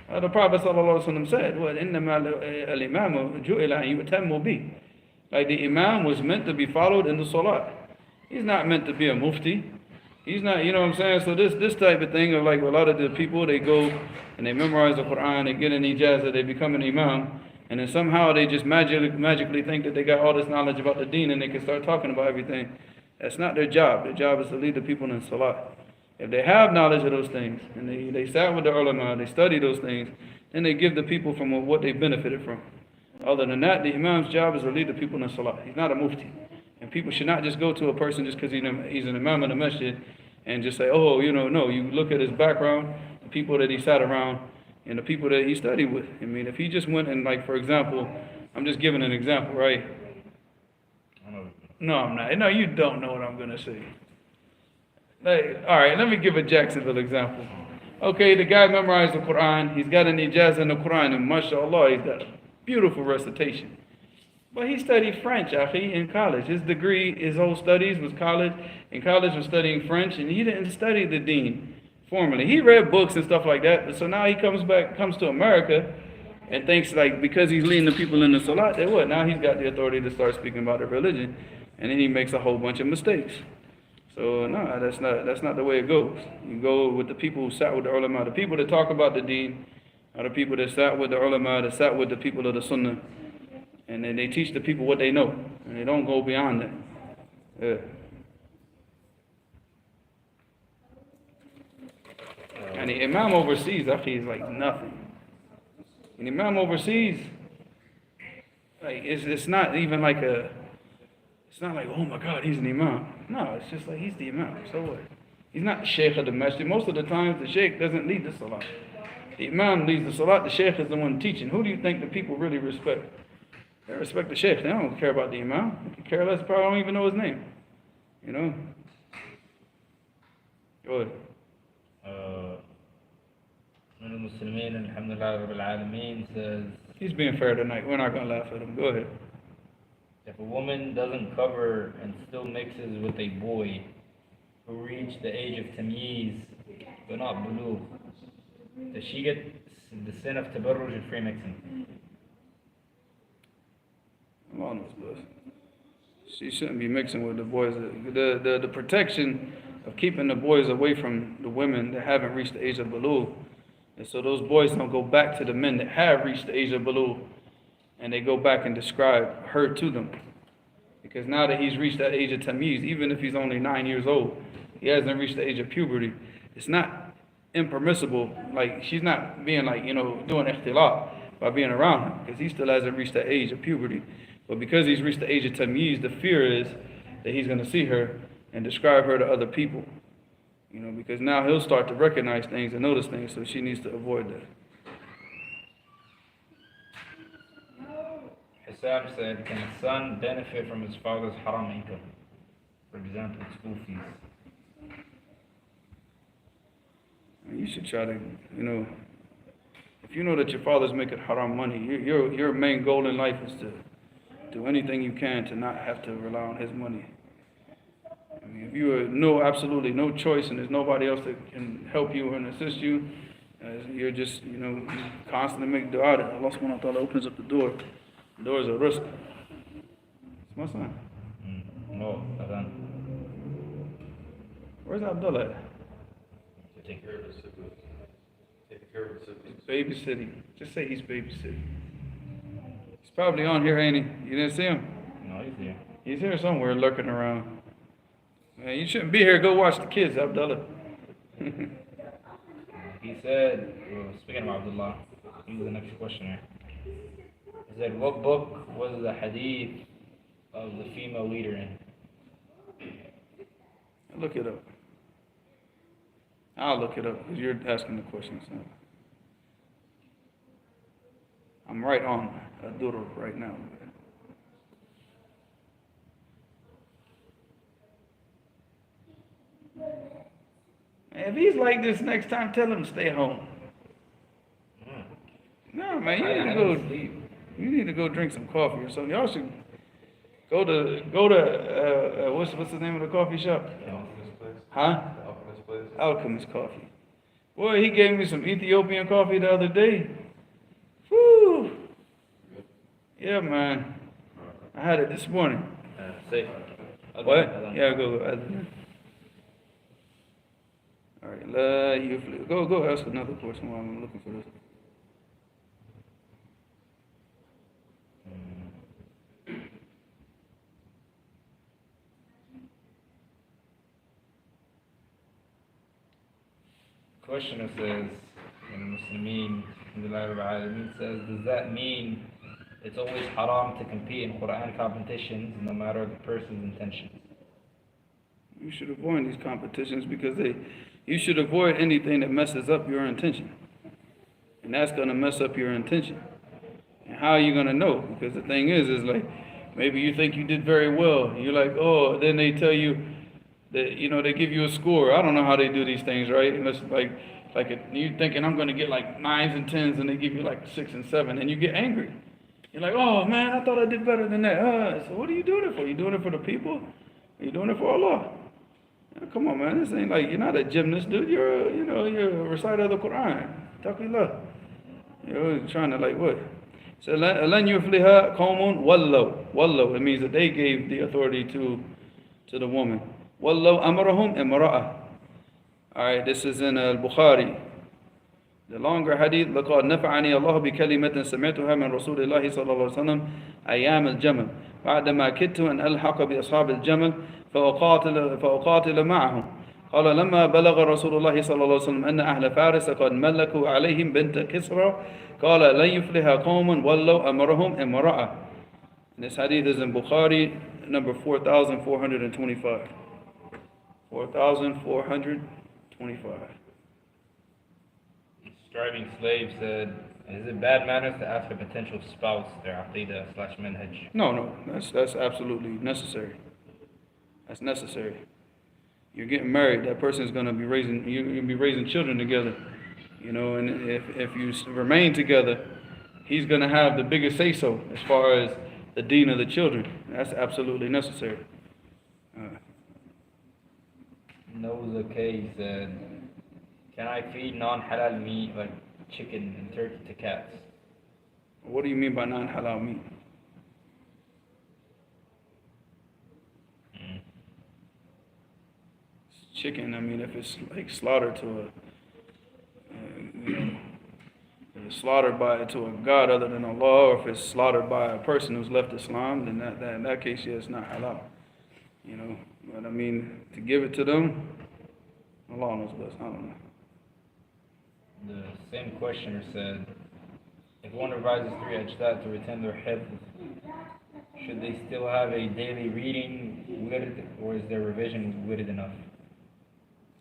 The Prophet ﷺ said, "What إِنَّمَا الْإِمَامُ جُعِلَ أَن يُؤْتَمَّ بِهِ." Like the imam was meant to be followed in the salat. He's not meant to be a mufti. He's not, you know what I'm saying? So this type of thing of a lot of the people, they go and they memorize the Quran, they get an ijazah, they become an imam, And then somehow they just magically think that they got all this knowledge about the deen and they can start talking about everything. That's not their job. Their job is to lead the people in salah. If they have knowledge of those things, and they sat with the ulama, they study those things, then they give the people from what they benefited from. Other than that, the imam's job is to lead the people in salah. He's not a mufti. And people should not just go to a person just because he's an imam in the masjid and just say, oh, no. You look at his background, the people that he sat around, and the people that he studied with. I mean, if he just went and, like, for example, I'm just giving an example, right? No, I'm not. No, you don't know what I'm going to say. All right, let me give a Jacksonville example. Okay, the guy memorized the Quran. He's got an ijazah in the Quran, and mashallah, he's got a beautiful recitation. But he studied French, akhi, in college. His degree, his whole studies was college. In college was studying French, and he didn't study the deen formally. He read books and stuff like that. So now he comes to America, and thinks like because he's leading the people in the salat, that what? Now he's got the authority to start speaking about the religion, and then he makes a whole bunch of mistakes. So no, that's not the way it goes. You go with the people who sat with the ulama. The people that talk about the deen are the people that sat with the ulama, that sat with the people of the sunnah. And then they teach the people what they know. And they don't go beyond that. Yeah. And the imam overseas, actually, is like nothing. And the imam overseas, like it's not even like it's not like, oh my God, he's an imam. No, it's just like he's the imam. So what? He's not the sheikh of the masjid. Most of the times the sheikh doesn't lead the salat. The imam leads the salat, the sheikh is the one teaching. Who do you think the people really respect? They respect the sheikh. They don't care about the imam. They care less, probably don't even know his name. Go ahead. Says, he's being fair tonight. We're not going to laugh at him. Go ahead. if a woman doesn't cover and still mixes with a boy who reached the age of tamyiz but not bulugh, does she get the sin of tabarruj and free mixing? Allah knows best. She shouldn't be mixing with the boys. The protection of keeping the boys away from the women that haven't reached the age of bulugh, and so those boys don't go back to the men that have reached the age of bulugh, and they go back and describe her to them. Because now that he's reached that age of tamyiz, even if he's only 9 years old, he hasn't reached the age of puberty. It's not impermissible. Like, she's not being like, doing ikhtilat by being around him, because he still hasn't reached that age of puberty. But because he's reached the age of tamyiz, the fear is that he's going to see her and describe her to other people. Because now he'll start to recognize things and notice things, so she needs to avoid that. Hisab said, can a son benefit from his father's haram income? For example, school fees. You should try to, if you know that your father's making haram money, your main goal in life is to do anything you can to not have to rely on his money. I mean, if you have absolutely no choice and there's nobody else that can help you and assist you, you're just, you constantly make dua that Allah subhanahu wa ta'ala opens up the door. The doors are risk. It's my son. No, Adab. Where's Abdullah at? Take care of the siblings. Take care of the siblings. Babysitting. Just say he's babysitting. He's probably on here, ain't he? You didn't see him? No, he's here. He's here somewhere lurking around. Man, you shouldn't be here. Go watch the kids, Abdullah. He said, speaking of Abdullah, here's the next questioner. He said, what book was the hadith of the female leader in? Look it up. I'll look it up because you're asking the questions. So. I'm right on Adab right now. If he's like this next time, tell him to stay home. No, man, you need to go drink some coffee or something. Y'all should go to what's the name of the coffee shop? Alchemist place. Huh? The Alchemist place. Alchemist Coffee. Boy, he gave me some Ethiopian coffee the other day. Whew. Yeah, man. I had it this morning. Say. What? Yeah, go. All right, go ask another question while I'm looking for this. Questioner says, in Muslimin, says, does that mean it's always haram to compete in Quran competitions no matter the person's intentions? You should avoid these competitions because you should avoid anything that messes up your intention. And that's going to mess up your intention. And how are you going to know? Because the thing is like, maybe you think you did very well. You're like, oh, then they tell you that, they give you a score. I don't know how they do these things, right? And it's you're thinking I'm going to get like 9s and 10s, and they give you like 6 and 7, and you get angry. You're like, oh man, I thought I did better than that. So what are you doing it for? You doing it for the people? Are you doing it for Allah? Come on, man. This ain't like, you're not a gymnast, dude. You're a reciter of the Quran. Taqillah. You're trying to like what? So lan yufliha qawmun wallow. It means that they gave the authority to the woman. Wallow amarahum imra'a. Alright, this is in Al-Bukhari. The longer hadith, لَقَدْ نَفَعَنِي اللَّهُ بِكَلِمَةٍ سَمِعْتُهَا مِنْ رَسُولِ اللَّهِ صلى الله عليه وسلم أيام الجمل بعدما كدت أن ألحق بأصحاب الجمل فأقاتل معهم قال لما بلغ رسول الله صلى الله عليه وسلم أن أهل فارس قد ملكوا عليهم بنت كسرى قال لن يفلح قوم ولوا أمرهم امرأة. This hadith is in Bukhari, number 4,425. 4,425. Striving slave said, is it bad manners to ask a potential spouse their aqidah/manhaj? No, that's absolutely necessary. That's necessary. You're getting married. That person is going to be raising. You're going to be raising children together. And if you remain together, he's going to have the biggest say so as far as the deen of the children. That's absolutely necessary. Noza K said, can I feed non-halal meat like chicken and turkey to cats? What do you mean by non-halal meat? Chicken, I mean, if it's like slaughtered to slaughtered to a god other than Allah, or if it's slaughtered by a person who's left Islam, then in that case, yeah, it's not halal. But I mean, to give it to them, Allah knows best. I don't know. The same questioner said, if one revises 3 ajzat to retain their hifz, should they still have a daily reading wird, or is their revision wird enough?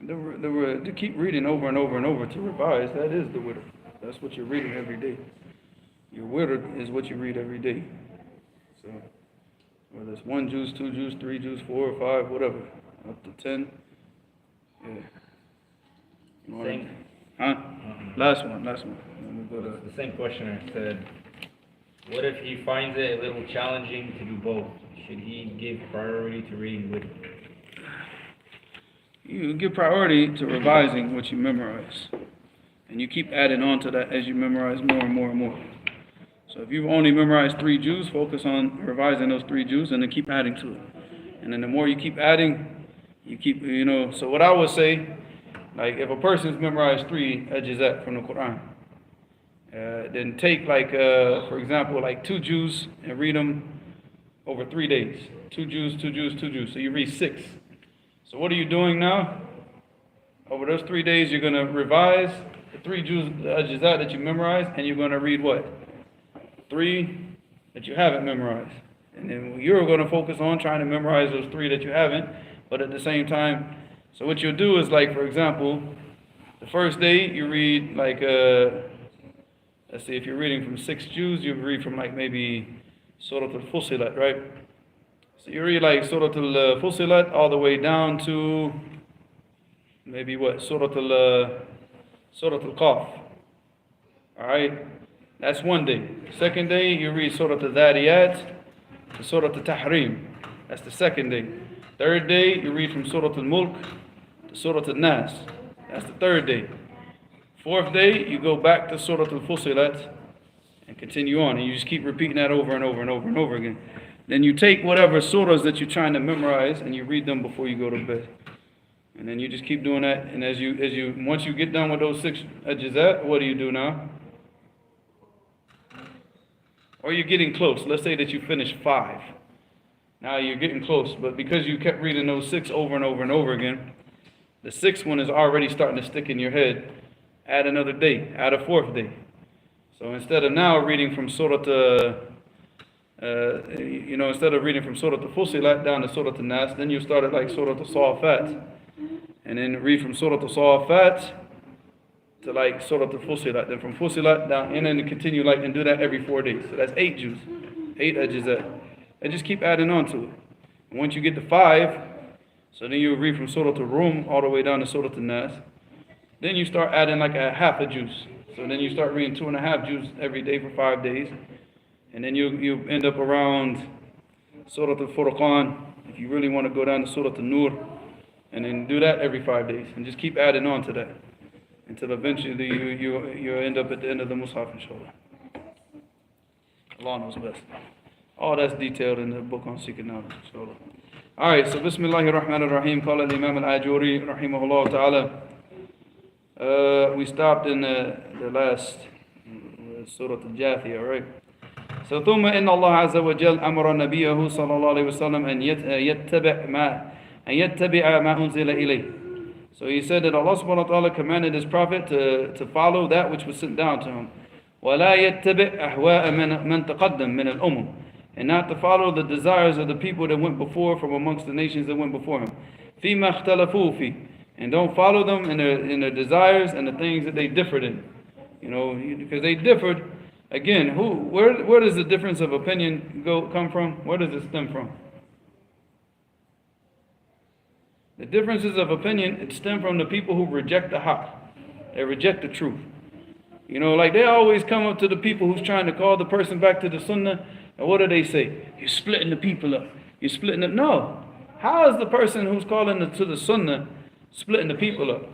To keep reading over and over and over to revise, that is the wird. That's what you're reading every day. Your wird is what you read every day. So, whether it's 1 juz, 2 juz, 3 juz, 4 or 5, whatever, up to 10. Yeah. Huh? Last one. Let me go to the same questioner said, what if he finds it a little challenging to do both? Should he give priority to reading with? You give priority to revising what you memorize. And you keep adding on to that as you memorize more and more and more. So if you've only memorized 3 juz, focus on revising those 3 juz and then keep adding to it. And then the more you keep adding, you keep, so what I would say, like if a person's memorized 3 ajzat from the Quran, then take for example, 2 juz and read them over 3 days. 2 juz, 2 juz, 2 juz. So you read 6. So what are you doing now? Over those 3 days, you're going to revise the 3 juz ajzat that you memorized, and you're going to read what? 3 that you haven't memorized. And then you're going to focus on trying to memorize those 3 that you haven't, but at the same time, so what you'll do is for example, the first day you read let's see, if you're reading from 6 juz, you read from maybe Surah Al-Fusilat, right? So you read Surah Al-Fusilat all the way down to maybe what? Surah Al-Qaf. Alright? That's one day. Second day, you read Surah Al-Dhariyat to Surah Al-Tahrim. That's the second day. Third day, you read from Surah Al-Mulk to Surah Al-Nas. That's the third day. Fourth day, you go back to Surah Al-Fusilat and continue on. And you just keep repeating that over and over and over and over again. Then you take whatever surahs that you're trying to memorize and you read them before you go to bed. And then you just keep doing that. And once you get done with those 6 ajzat, what do you do now? Or you're getting close. Let's say that you finished 5. Now you're getting close, but because you kept reading those 6 over and over and over again, The sixth one is already starting to stick in your head. Add another day, add a fourth day. So instead of now reading from Surah instead of reading from Surah Fussilat down to Surah Nas, then you start at like Surah Safat. And then read from Surah Safat to like Surah Fussilat. Then from Fussilat down, and then continue and do that every 4 days. So that's 8 juz, 8 ajza. And just keep adding on to it. And once you get to 5, so then you read from Surah Rum all the way down to Surah Nas. Then you start adding like a half a juz. So then you start reading 2.5 juz every day for 5 days. And then you end up around Surah Al-Furqan, if you really want to go down to Surah Al-Nur, and then do that every 5 days, and just keep adding on to that, until eventually you end up at the end of the Mus'haf, inshallah. Allah knows best. All that's detailed in the book on seeking knowledge, inshallah. Alright, so Bismillahir Rahmanir Rahim, Qala al-Imam al-Ajuri, rahimahullah ta'ala. We stopped in the last Surah Al-Jathiyah, right? So ثم إن الله عز وجل أمر نبيه صلى الله عليه وسلم أن يتبع ما أنزل إليه. So he said that Allah subhanahu wa ta'ala commanded his prophet to follow that which was sent down to him. ولا يتبع أهواء من تقدم من الأمم. And not to follow the desires of the people that went before from amongst the nations that went before him. فيما اختلفوا فيه. And don't follow them in their desires and the things that they differed in. Because they differed. Again, where does the difference of opinion come from? Where does it stem from? The differences of opinion, it stem from the people who reject the haqq. They reject the truth. Like they always come up to the people who's trying to call the person back to the sunnah, and what do they say? You're splitting the people up. You're splitting them. No. How is the person who's calling to the sunnah splitting the people up?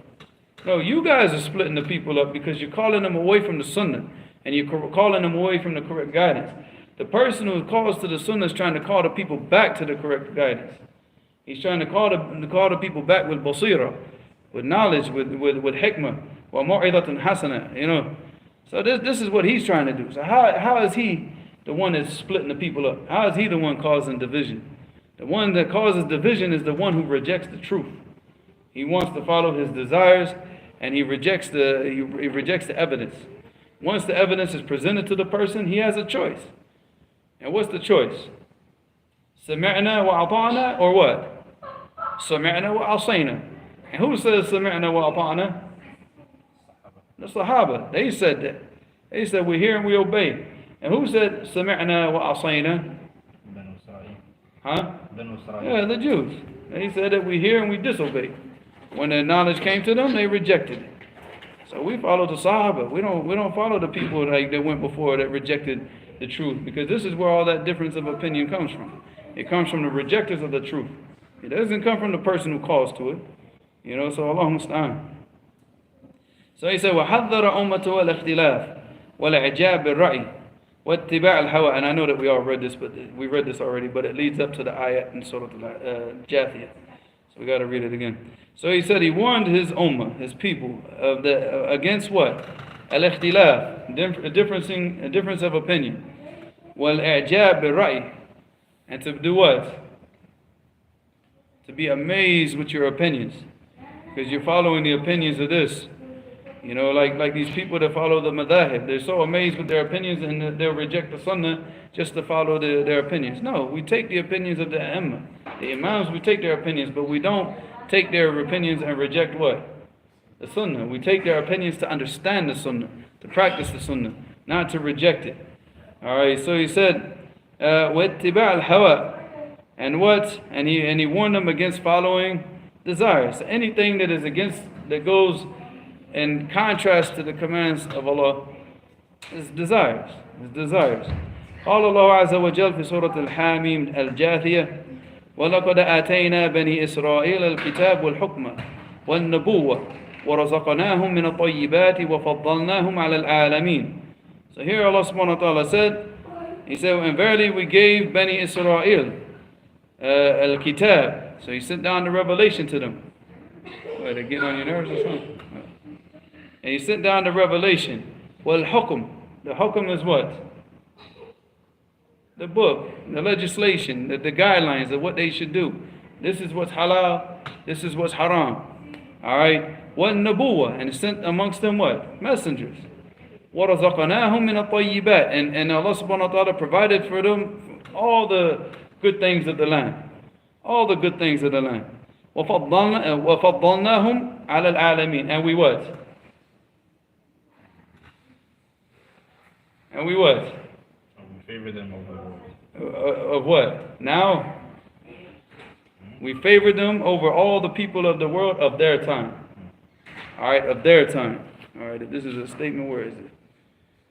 No, you guys are splitting the people up because you're calling them away from the sunnah. And you're calling them away from the correct guidance. The person who calls to the sunnah is trying to call the people back to the correct guidance. He's trying to call the people back with basira, with knowledge, with hikmah, wa mu'idatun hasana, So this is what he's trying to do. So how is he the one that's splitting the people up? How is he the one causing division? The one that causes division is the one who rejects the truth. He wants to follow his desires, and he rejects the evidence. Once the evidence is presented to the person, he has a choice. And what's the choice? Sami'na wa ata'na, or what? Sami'na wa asayna. And who says Sami'na wa ata'na? The Sahaba. They said that. They said we hear and we obey. And who said Sami'na wa asayna? Huh? Yeah, the Jews. They said that we hear and we disobey. When the knowledge came to them, they rejected it. So we follow the Sahaba. We don't follow the people that went before that rejected the truth, because this is where all that difference of opinion comes from. It comes from the rejectors of the truth. It doesn't come from the person who calls to it. So Allah musta'an. So he said, وَحَذَّرَ أُمَّتُهُ الْإِخْتِلَافِ وَالْإِعْجَابِ بِالرَّأْيِ وَاتِّبَاعِ الْهَوَى. And I know that we all read this, but we read this already, but it leads up to the ayat in Surah Al-Jathiyah. So we got to read it again. So he said he warned his ummah, his people, against what? Al-ikhtilaf, a difference of opinion. Wal-i'jab bi-ra'i. And to do what? To be amazed with your opinions. Because you're following the opinions of this. Like these people that follow the madahib. They're so amazed with their opinions and they'll reject the sunnah just to follow their opinions. No, we take the opinions of the imam. The imams, we take their opinions, but we don't take their opinions and reject what? The sunnah. We take their opinions to understand the sunnah, to practice the sunnah, not to reject it. Alright, so he said, وَاتِّبَاعَ الْهَوَى. And what? And he warned them against following desires. Anything that goes in contrast to the commands of Allah is desires. It's desires. قال الله عز وجل في سورة الحاميم الجاثية وَلَقَدْ آتَيْنَا بَنِي إِسْرَائِيلَ الْكِتَابَ وَالْحُكْمَ وَالنُّبُوَّةَ وَرَزَقْنَاهُم مِّنَ الطَّيِّبَاتِ وَفَضَّلْنَاهُمْ عَلَى الْعَالَمِينَ. So here Allah subhanahu wa ta'ala said, He said, and verily we gave Bani Israel al-kitab. So He sent down the revelation to them. Wait, they getting on your nerves or something? And He sent down the revelation. Wal-hukm. The hukm is what? The book, the legislation, the guidelines of what they should do. This is what's halal, this is what's haram. Alright? وَالنَّبُوَّةِ, and sent amongst them what? Messengers. وَرَزَقَنَاهُمْ مِنَ الطَّيِّبَاتِ, and Allah subhanahu wa ta'ala provided for them all the good things of the land. All the good things of the land. وَفَضَّلْنَاهُمْ عَلَى الْعَالَمِينَ, and we what? And we what? We favor them over the world. Of what? Now, we favor them over all the people of the world of their time. Alright, of their time. Alright, this is a statement, where is it?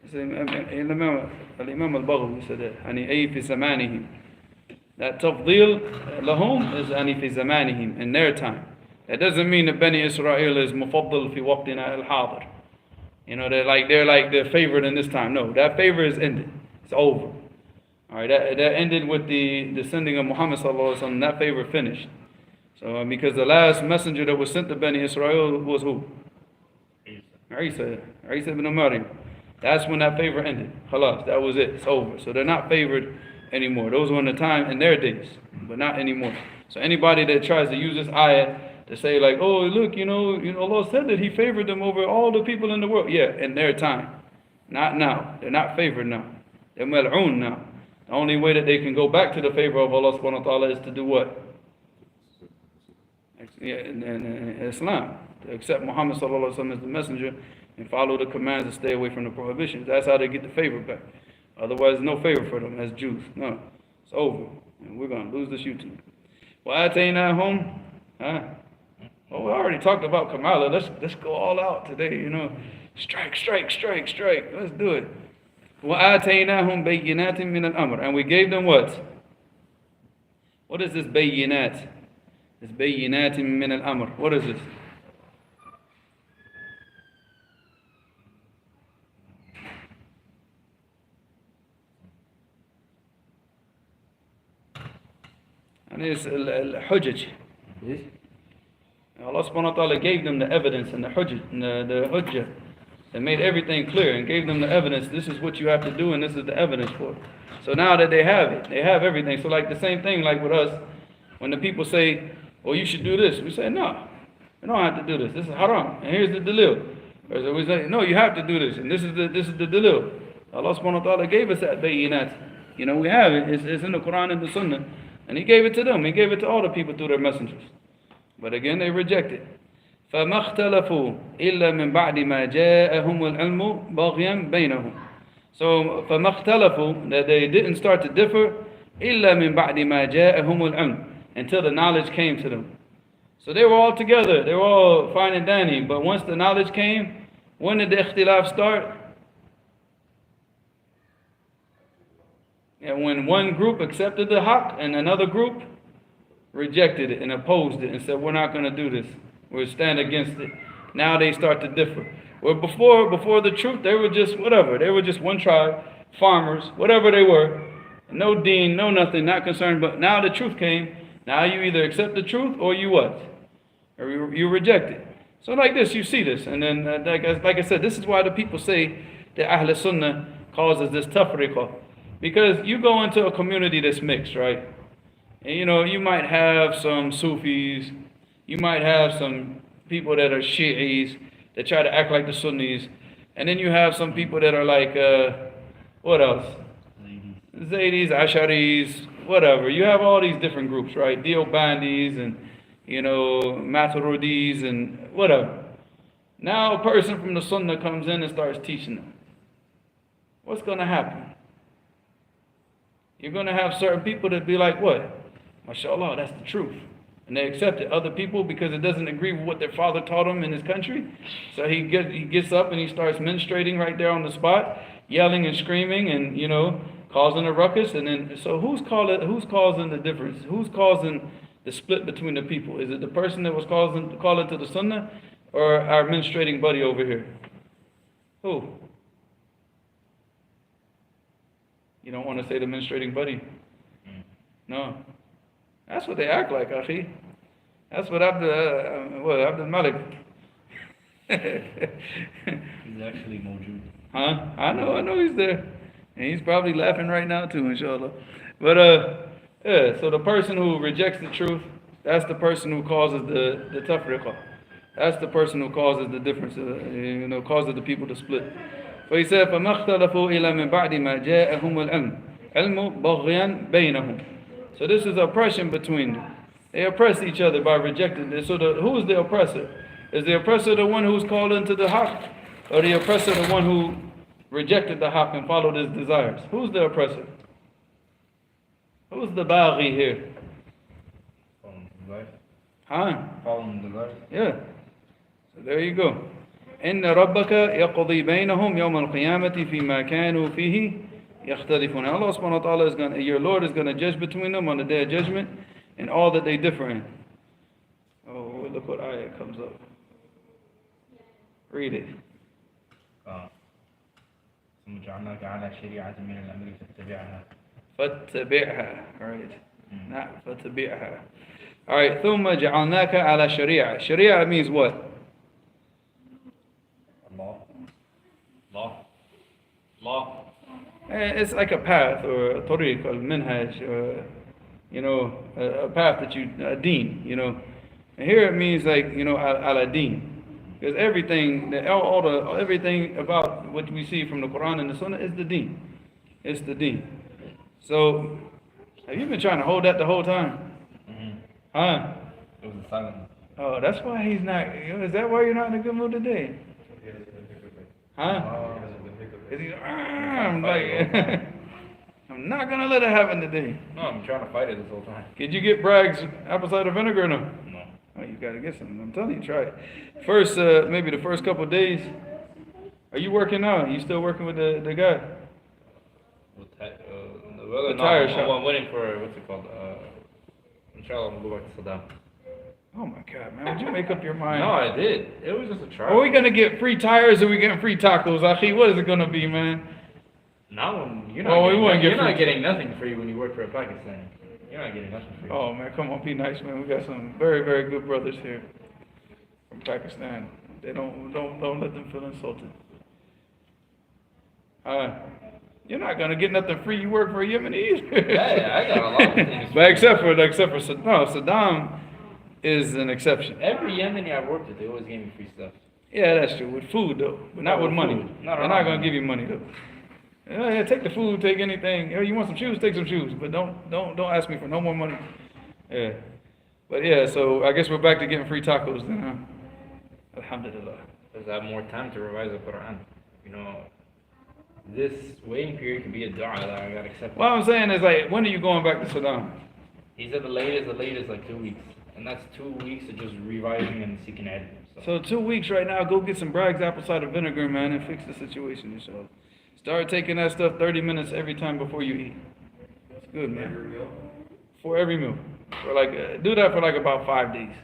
It's Imam al-Baghawi said that. أي في زمانهم. That tafdil lahum is أني في زمانهم, in their time. That doesn't mean that Bani Israel is mufaddal fi waqtina al-hadir. You know, they're favored in this time. No, that favor is ended. It's over. Alright, that ended with the sending of Muhammad sallallahu alaihi wasallam. That favor finished. So because the last messenger that was sent to Bani Israel was who? Isa ibn Maryam. That's when that favor ended. Khalas, that was it. It's over. So they're not favored anymore. Those were in the time in their days, but not anymore. So anybody that tries to use this ayah to say like, oh look, you know, Allah said that He favored them over all the people in the world. Yeah, in their time, not now. They're not favored now. They're mal'oon now. The only way that they can go back to the favor of Allah subhanahu wa ta'ala is to do what? Yeah, in Islam. To accept Muhammad sallallahu alaihi wasallam as the messenger and follow the commands and stay away from the prohibitions. That's how they get the favor back. Otherwise, there's no favor for them as Jews. No, it's over. And we're going to lose this YouTube. وَآتَيْنَاهُمْ, well, we already talked about Kamala. Let's go all out today, you know. Strike. Let's do it. وَآتَيْنَاهُمْ بَيِّنَاتٍ مِنَ الْأَمْرِ, and we gave them what? What is this bayyinat? This bayyinat min al-amr. What is this? And it's al-hujjaj. Allah subhanahu wa ta'ala gave them the evidence and the hujjah. They made everything clear and gave them the evidence. This is what you have to do and this is the evidence for it. So now that they have it, they have everything. So like the same thing like with us, when the people say, well, you should do this. We say, no, you don't have to do this. This is haram. And here's the dalil. Or so we say, no, you have to do this. And this is the dalil. Allah subhanahu wa ta'ala gave us that bayinat. You know, we have it. It's in the Quran and the Sunnah. And He gave it to them. He gave it to all the people through their messengers. But again, they rejected. فَمَا اخْتَلَفُوا إِلَّا مِنْ بَعْدِ مَا جَاءَهُمُ الْعِلْمُ بَغْيًا بَيْنَهُم. So فَمَا اخْتَلَفُوا, that they didn't start to differ, إِلَّا مِنْ بَعْدِ مَا جَاءَهُمُ الْعِلْمُ, until the knowledge came to them. So they were all together. They were all fine and dandy. But once the knowledge came, when did the ikhtilaf start? And when one group accepted the haqq and another group rejected it and opposed it and said, we're not going to do this. We'll stand against it. Now they start to differ. Well, before the truth, they were just whatever. They were just one tribe, farmers, whatever they were. No deen, no nothing, not concerned. But now the truth came. Now you either accept the truth or you what? Or you reject it. So like this, you see this. And then, like I said, this is why the people say that Ahl Sunnah causes this tafriqah. Because you go into a community that's mixed, right? And you know, you might have some Sufis, you might have some people that are Shi'is, that try to act like the Sunnis, and then you have some people that are like, what else? Zaydis, Asharis, whatever. You have all these different groups, right? Deobandis and, you know, Maturidis and whatever. Now a person from the Sunnah comes in and starts teaching them. What's going to happen? You're going to have certain people that be like, what? MashaAllah, that's the truth. And they accept it. Other people, because it doesn't agree with what their father taught them in his country, so he gets up and he starts menstruating right there on the spot, yelling and screaming and, you know, causing a ruckus. And then, so who's causing the difference? Who's causing the split between the people? Is it the person that was calling to the Sunnah or our menstruating buddy over here? Who? You don't want to say the menstruating buddy? No. That's what they act like, akhi. That's what Abdul Malik. He's actually Mawjood. Huh? I know he's there. And he's probably laughing right now too, inshallah. But yeah, so the person who rejects the truth, that's the person who causes the tafriqah. That's the person who causes the difference, causes the people to split. So he said, فَمَا اخْتَلَفُوا إِلَّا مِنْ بَعْدِ مَا جَاءَهُمُ الْعِلْمُ عِلْمُ بَغْيًا بَيْنَهُم. So this is oppression between them. They oppress each other by rejecting this. So who is the oppressor? Is the oppressor the one who's called into the haqq? Or the oppressor the one who rejected the haqq and followed his desires? Who's the oppressor? Who's the baghi here? Huh? Yeah. So there you go. إن ربك يقضي بينهم يوم القيامة فيما كانوا فيه يختلفون. Allah subhanahu wa ta'ala is going to, your Lord is going to judge between them on the day of judgment and all that they differ in. Oh, look what ayah comes up. Read it. ثم جعلناك على شريعة من الأمر فاتبعها. فاتبعها. Right. Not فاتبعها. Alright, ثم جعلناك على شريعة. Sharia means what? Law. It's like a path or a tariq or a minhaj or, a path that a deen, And here it means like, ala deen. Because everything, everything about what we see from the Quran and the Sunnah is the deen. It's the deen. So, have you been trying to hold that the whole time? Mm-hmm. Huh? It was a silent. Oh, that's why he's not, is that why you're not in a good mood today? Huh? I'm like, I'm not gonna let it happen today. No, I'm trying to fight it this whole time. Did you get Bragg's apple cider vinegar or no? No. Oh, you gotta get some. I'm telling you, try it. First, maybe the first couple of days. Are you working now? Are you still working with the guy? The tire shop. I'm waiting for, what's it called? Inshallah, I'm gonna go back to Saddam. Oh my God, man! Would you make up your mind? No, I did. It was just a trial. Are we gonna get free tires or are we getting free tacos, Akhi? What is it gonna be, man? No, you're not getting nothing free when you work for a Pakistani. You're not getting nothing free. Oh man, come on, be nice, man. We got some very, very good brothers here from Pakistan. They don't let them feel insulted. You're not gonna get nothing free. You work for a Yemeni. Yeah, I got a lot of things. But except for Saddam, Saddam is an exception. Every Yemeni I worked with, they always gave me free stuff. Yeah, that's true. With food though, but not with money. They're not gonna give you money though. Yeah, take the food, take anything. You want some shoes, take some shoes, but don't ask me for no more money. Yeah, but yeah. So I guess we're back to getting free tacos then, huh? Alhamdulillah. Because I have more time to revise the Quran. This waiting period could be a dua that I got accepted. What I'm saying is like, when are you going back to Saddam? He said the latest like 2 weeks. And that's 2 weeks of just revising and seeking adab. So 2 weeks right now, go get some Bragg's apple cider vinegar, man, and fix the situation yourself. Start taking that stuff 30 minutes every time before you eat. It's good, man. For every meal. Do that for like about 5 days.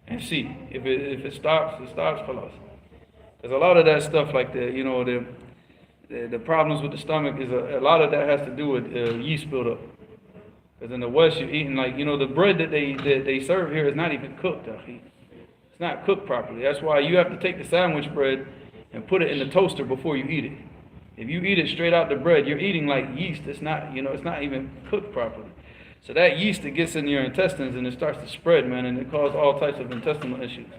And see. If it stops, it stops for us. Because a lot of that stuff, like the problems with the stomach, is a lot of that has to do with yeast buildup. Because in the West, you're eating the bread that they serve here is not even cooked. It's not cooked properly. That's why you have to take the sandwich bread and put it in the toaster before you eat it. If you eat it straight out the bread, you're eating like yeast. It's not even cooked properly. So that yeast, it gets in your intestines and it starts to spread, man, and it causes all types of intestinal issues.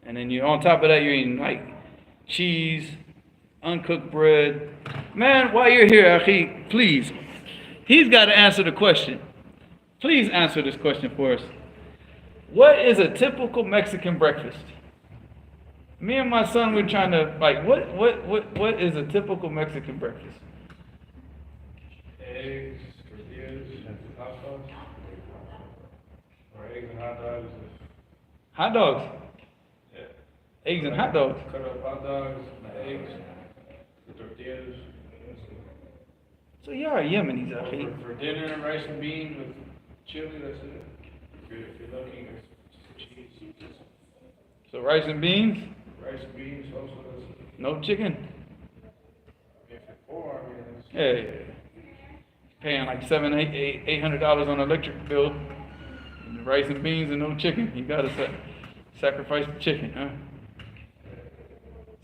And then on top of that, you're eating like cheese, uncooked bread. Man, while you're here, Akhi, please. He's got to answer the question. Please answer this question for us. What is a typical Mexican breakfast? Me and my son, we're trying to, what is a typical Mexican breakfast? Eggs, tortillas, hot dogs. Or eggs and hot dogs. Hot dogs? Yeah. Eggs and hot dogs? Cut up hot dogs, the eggs, the tortillas. So you are Yemenis, Akhi. For dinner, rice and beans with chili, that's it. If you're looking, it's cheese. So rice and beans? Rice and beans, also, that's it. No chicken? If you're poor, it's... Yeah. Paying like $800 on an electric bill. And rice and beans and no chicken. You gotta sacrifice the chicken, huh?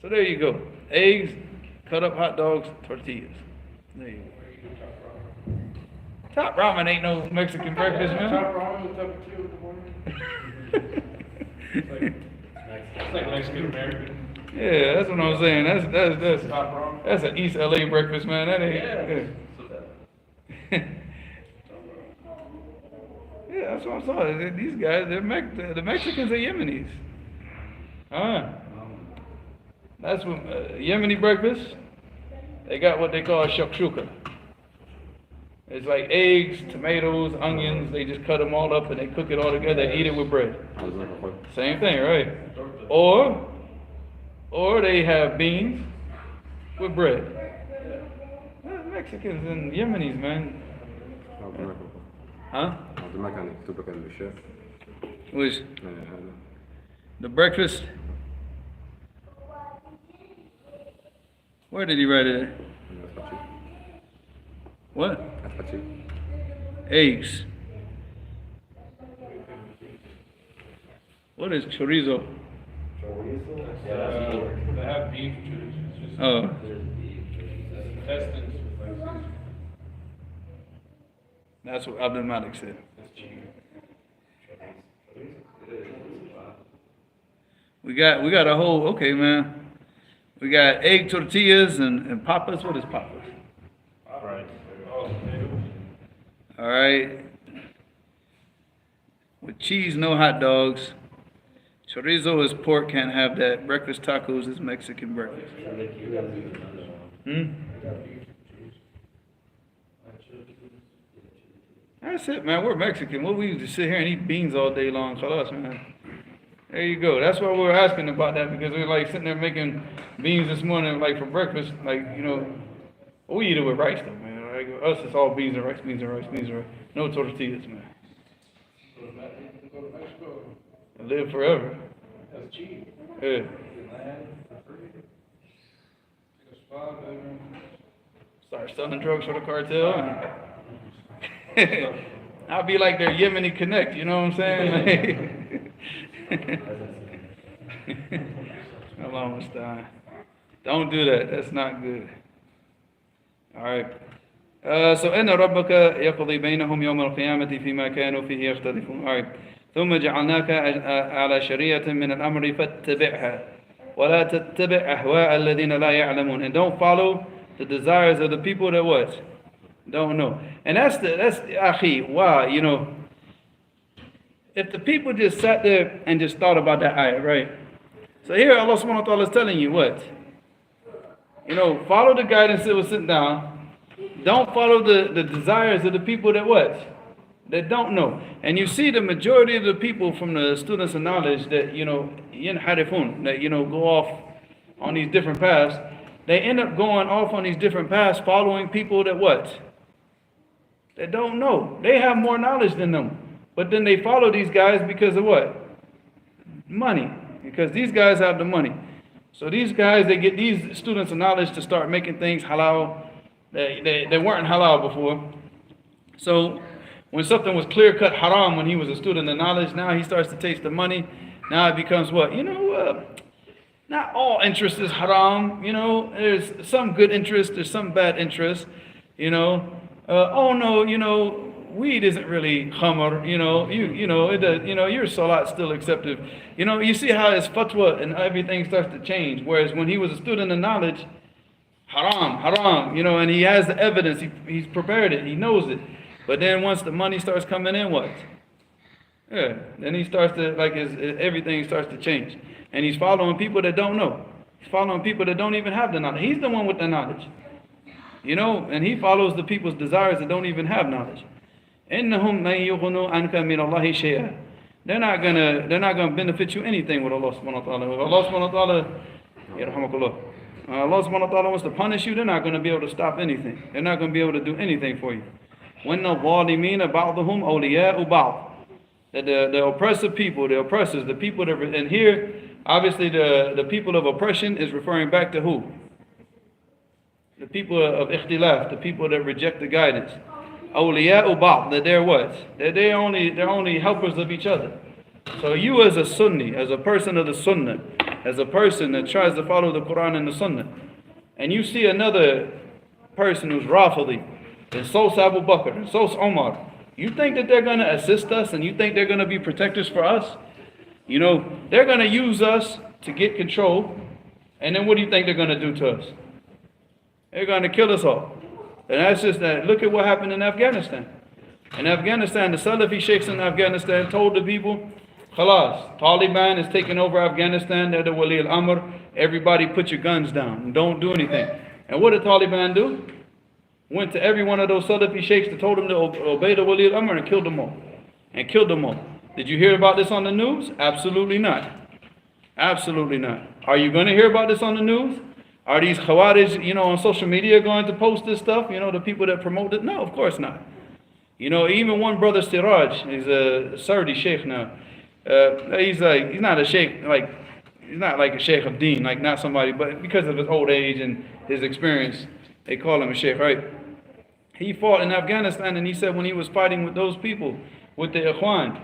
So there you go. Eggs, cut up hot dogs, tortillas. There you go. Top ramen ain't no Mexican breakfast, man. Top ramen with top of tea in the morning. It's like like Mexican American. Yeah, that's what I'm saying. Top wrong. That's an East LA breakfast, man. That ain't. Yeah. Yeah, that's what I'm saying. These guys, the Mexicans are Yemenis. That's what Yemeni breakfast. They got what they call shakshuka. It's like eggs, tomatoes, onions. They just cut them all up and they cook it all together and eat it with bread. Same thing, right? Or they have beans with bread. Mexicans and Yemenis, man. Huh? Which the breakfast. Where did he write it? What? Eggs. What is chorizo? They have beef traditions. Oh. Intestines. That's what Abdul Malik said. We got a whole, okay, man. We got egg tortillas and papas. What is papas? Right. All right. With cheese, no hot dogs. Chorizo is pork, can't have that. Breakfast tacos is Mexican breakfast. That's it, man. We're Mexican. What we just sit here and eat beans all day long. Khalas, man. There you go. That's why we were asking about that, because we were like sitting there making beans this morning, like for breakfast. Like, you know, we eat it with rice though, man. Like, us, it's all beans and rice, beans and rice, beans and rice. No tortillas, man. Go to Mexico. And live forever. That's cheap. Yeah. Land for free. Take a spa, baby. Start selling drugs for the cartel. I'll be like their Yemeni Connect, you know what I'm saying? Allah musta'an. Don't do that. That's not good. All right. So إن ربك يقضي بينهم يوم القيامة فيما كانوا فيه يختلفون. All right. ثم جعلناك على شريعة من الأمر فاتبعها ولا تتبع أهواء الذين لا يعلمون. And don't follow the desires of the people that what? Don't know. And that's akhi, wow, you know, if the people just sat there and just thought about that ayah, right? So here Allah subhanahu wa ta'ala is telling you what? You know, follow the guidance that was sitting down. Don't follow the desires of the people that what? That don't know. And you see the majority of the people from the students of knowledge that, you know, yanharifun, that, you know, go off on these different paths. They end up going off on these different paths following people that what? That don't know. They have more knowledge than them. But then they follow these guys because of what? Money. Because these guys have the money. So these guys, they get these students of knowledge to start making things halal. They weren't halal before. So when something was clear-cut haram when he was a student of knowledge, now he starts to taste the money. Now it becomes what? You know, not all interest is haram. You know, there's some good interest, there's some bad interest. You know, oh no, you know, weed isn't really khamr. You know, your salat still accepted. You know, you see how his fatwa and everything starts to change. Whereas when he was a student of knowledge, haram. You know, and he has the evidence. He's prepared it. He knows it. But then once the money starts coming in, what? Yeah, then he starts to everything starts to change. And he's following people that don't know. He's following people that don't even have the knowledge. He's the one with the knowledge. You know, and he follows the people's desires that don't even have knowledge. إِنَّهُمْ مَنْ يُغْنُوا عَنْكَ مِنَ اللَّهِ شَيْئًا. They're not gonna benefit you anything with Allah subhanahu wa ta'ala. If Allah subhanahu wa ta'ala, Allah subhanahu wa ta'ala wants to punish you, they're not gonna be able to stop anything. They're not gonna be able to do anything for you. وَإِنَّ الظَّالِمِينَ بَعْضُهُمْ أَوْلِيَاءُ بَعْضٍ. That the oppressive people, the oppressors, the people that, and here, obviously the people of oppression is referring back to who? The people of ikhtilaf, the people that reject the guidance. Awliya'u ba'd, that they're what? That they're only helpers of each other. So you as a Sunni, as a person of the Sunnah, as a person that tries to follow the Quran and the Sunnah, and you see another person who's Rafidi, and Sos Abu Bakr, and Sos Omar, you think that they're going to assist us and you think they're going to be protectors for us? You know, they're going to use us to get control. And then what do you think they're going to do to us? They're going to kill us all. And that's just that. Look at what happened in Afghanistan. In Afghanistan, the Salafi sheikhs in Afghanistan told the people, Khalas, Taliban is taking over Afghanistan, they're the Wali al-Amr, everybody put your guns down and don't do anything. And what did Taliban do? Went to every one of those Salafi sheikhs that told them to obey the Wali al-Amr and killed them all. And killed them all. Did you hear about this on the news? Absolutely not. Absolutely not. Are you going to hear about this on the news? Are these Khawarij, on social media going to post this stuff? The people that promote it? No, of course not. Even one brother Siraj, he's a Saudi sheikh now. He's not a sheikh, he's not like a sheikh of deen, not somebody, but because of his old age and his experience, they call him a sheikh, right? He fought in Afghanistan, and he said when he was fighting with those people, with the Ikhwan,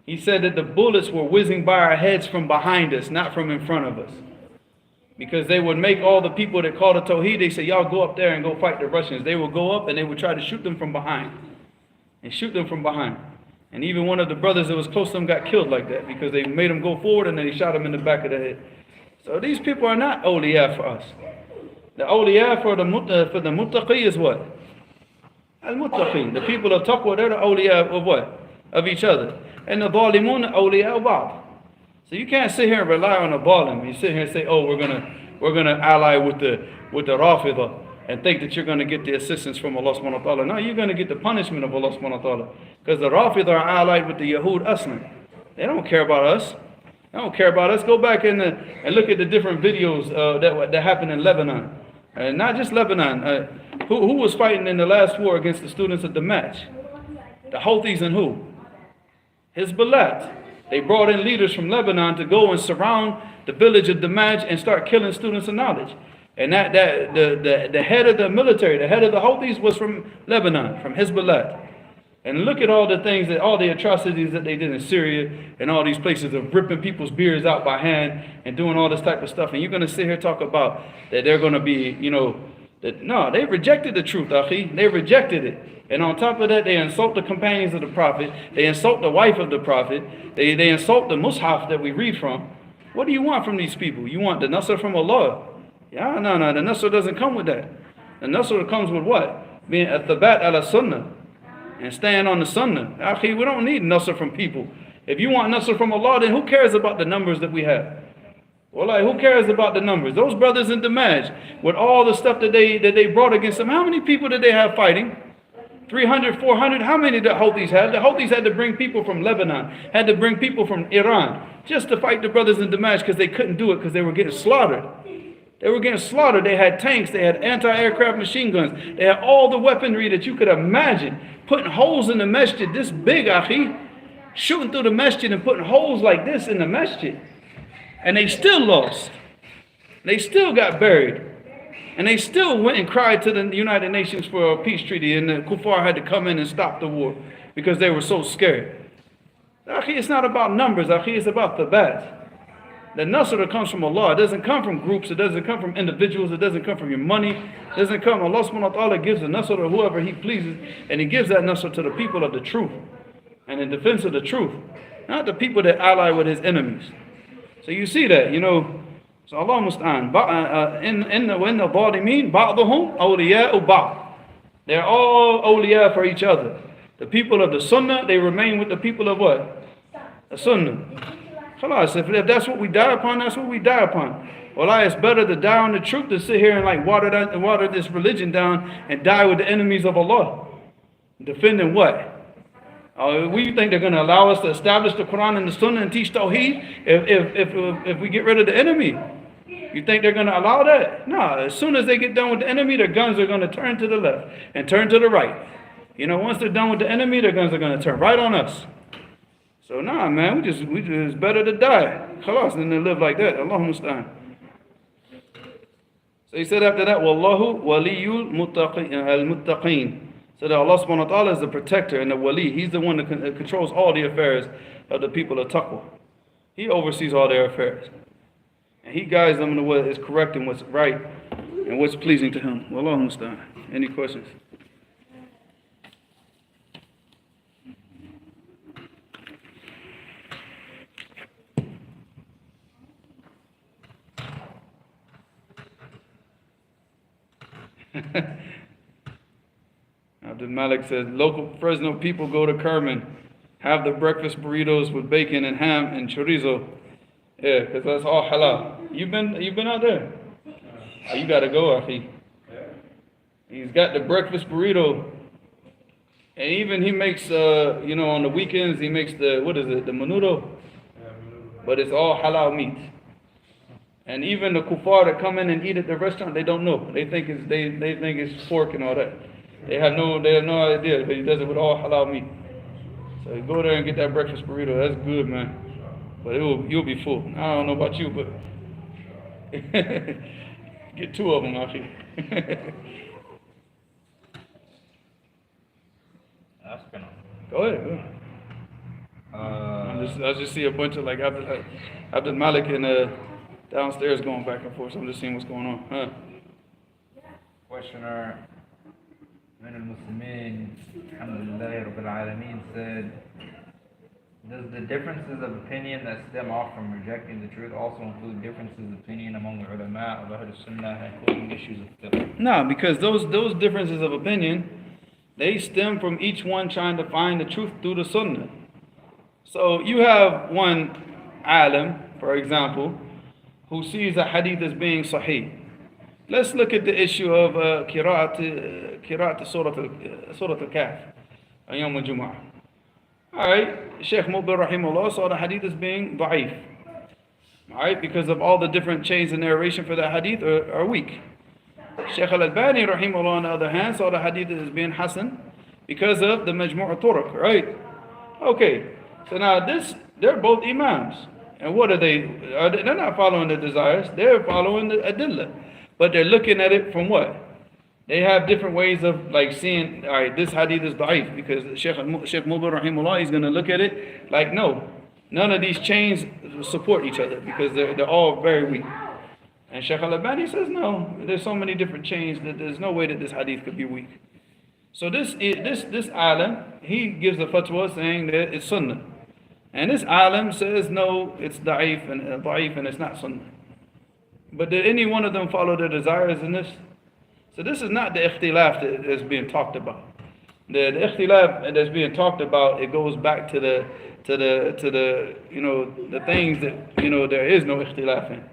he said that the bullets were whizzing by our heads from behind us, not from in front of us. Because they would make all the people that called the Tawheed, they say, y'all go up there and go fight the Russians. They would go up and they would try to shoot them from behind. And shoot them from behind. And even one of the brothers that was close to them got killed like that because they made him go forward and then they shot him in the back of the head. So these people are not awliya for us. The awliya for the muttaqi is what? Al-muttaqin. The people of taqwa, they're the awliya of what? Of each other. And the dhalimun, awliya of ba'd. So you can't sit here and rely on a zalim. You sit here and say, oh, we're gonna ally with the Rafidah and think that you're gonna get the assistance from Allah subhanahu wa ta'ala. No, you're gonna get the punishment of Allah subhanahu wa ta'ala. Because the Rafidah are allied with the Yahud Aslan. They don't care about us. They don't care about us. Go back and look at the different videos that happened in Lebanon. And not just Lebanon. Who was fighting in the last war against the students of Damascus? The Houthis and who? Hezbollah. They brought in leaders from Lebanon to go and surround the village of Damascus and start killing students of knowledge. And the head of the military, the head of the Houthis was from Lebanon, from Hezbollah. And look at all the atrocities that they did in Syria and all these places of ripping people's beards out by hand and doing all this type of stuff. And you're going to sit here and talk about that they're going to be, no, they rejected the truth, akhi. They rejected it. And on top of that, they insult the companions of the Prophet. They insult the wife of the Prophet. They insult the Mus'haf that we read from. What do you want from these people? You want the Nasr from Allah? Yeah, no, the Nasr doesn't come with that. The Nasr comes with what? Being a thabat ala sunnah. And stand on the sunnah. Akhi, we don't need Nasr from people. If you want Nasr from Allah, then who cares about the numbers that we have? Well, who cares about the numbers? Those brothers in Damascus, with all the stuff that they brought against them, how many people did they have fighting? 300, 400, how many did the Houthis have? The Houthis had to bring people from Lebanon, had to bring people from Iran, just to fight the brothers in Damascus because they couldn't do it because they were getting slaughtered. They were getting slaughtered. They had tanks, they had anti-aircraft machine guns, they had all the weaponry that you could imagine, putting holes in the masjid this big, akhi, shooting through the masjid and putting holes like this in the masjid. And they still lost. They still got buried. And they still went and cried to the United Nations for a peace treaty, and the kuffar had to come in and stop the war because they were so scared. Akhi, it's not about numbers, akhi, it's about thabat. The nasr that comes from Allah, it doesn't come from groups, it doesn't come from individuals, it doesn't come from your money, it doesn't come. Allah subhanahu wa ta'ala gives the nasr to whoever He pleases, and He gives that nasr to the people of the truth and in defense of the truth, not the people that ally with His enemies. So you see that, so Allah musta'an. In the zalimin, ba'duhum awliya'u ba'd. They're all awliya for each other. The people of the sunnah, they remain with the people of what? The sunnah. Khalas, if that's what we die upon, that's what we die upon. Wallah, it's better to die on the truth than sit here and water this religion down and die with the enemies of Allah. Defending what? We think they're going to allow us to establish the Quran and the Sunnah and teach Tawheed if we get rid of the enemy? You think they're going to allow that? No, as soon as they get done with the enemy, their guns are going to turn to the left and turn to the right. Once they're done with the enemy, their guns are going to turn right on us. So nah, man, we just better to die. Khalas, than to live like that. Allahumma musta'an. So he said after that, Wallahu waliyul al-muttaqeen. So that Allah subhanahu wa ta'ala is the protector and the wali. He's the one that controls all the affairs of the people of taqwa. He oversees all their affairs. And He guides them in what is correct and what's right and what's pleasing to Him. Wallahu musta'an. Any questions? Abdul Malik says, local Fresno people go to Kerman, have the breakfast burritos with bacon and ham and chorizo. Yeah, because that's all halal. You've been out there? Oh, you gotta go, Akhi. He's got the breakfast burrito. And even he makes, on the weekends, he makes the menudo? But it's all halal meat. And even the kuffar that come in and eat at the restaurant, they don't know. They think it's pork and all that. They have no idea, but he does it with all halal meat. So you go there and get that breakfast burrito. That's good, man. But you'll be full. I don't know about you, but get 2 of them, Akhi. That's gonna. Go ahead. I just see a bunch of like Abdul Malik and downstairs going back and forth. So I'm just seeing what's going on. Huh? Questioner, من المسلمين الحمد لله رب العالمين said, does the differences of opinion that stem off from rejecting the truth also include differences of opinion among the ulama of Ahl Sunnah, including issues of fiqh? No, because those differences of opinion, they stem from each one trying to find the truth through the sunnah. So you have one alim, for example, who sees a hadith as being sahih. Let's look at the issue of Qira'at Surah Al-Kahf, Yawm al-Jumu'ah. Alright, Shaykh Mubir Rahimullah saw the hadith as being da'if. Alright, because of all the different chains of narration for the hadith are weak. Shaykh Al-Albani Rahimullah, on the other hand, saw the hadith as being hasan because of the Majmu' al-Turuq, right? Okay, so now they're both imams. And what are they? They're not following the desires, they're following the adillah. But they're looking at it from what? They have different ways of like seeing, all right, this hadith is da'if, because Shaykh Mubir Rahimullah is going to look at it like, no, none of these chains support each other because they're all very weak. And Shaykh Al-Albani says, no, there's so many different chains that there's no way that this hadith could be weak. So this alim, he gives a fatwa saying that it's sunnah. And this alim says, no, it's da'if and it's not sunnah. But did any one of them follow their desires in this? So this is not the ikhtilaf that's being talked about. The ikhtilaf that's being talked about, it goes back to the the things that there is no ikhtilaf in.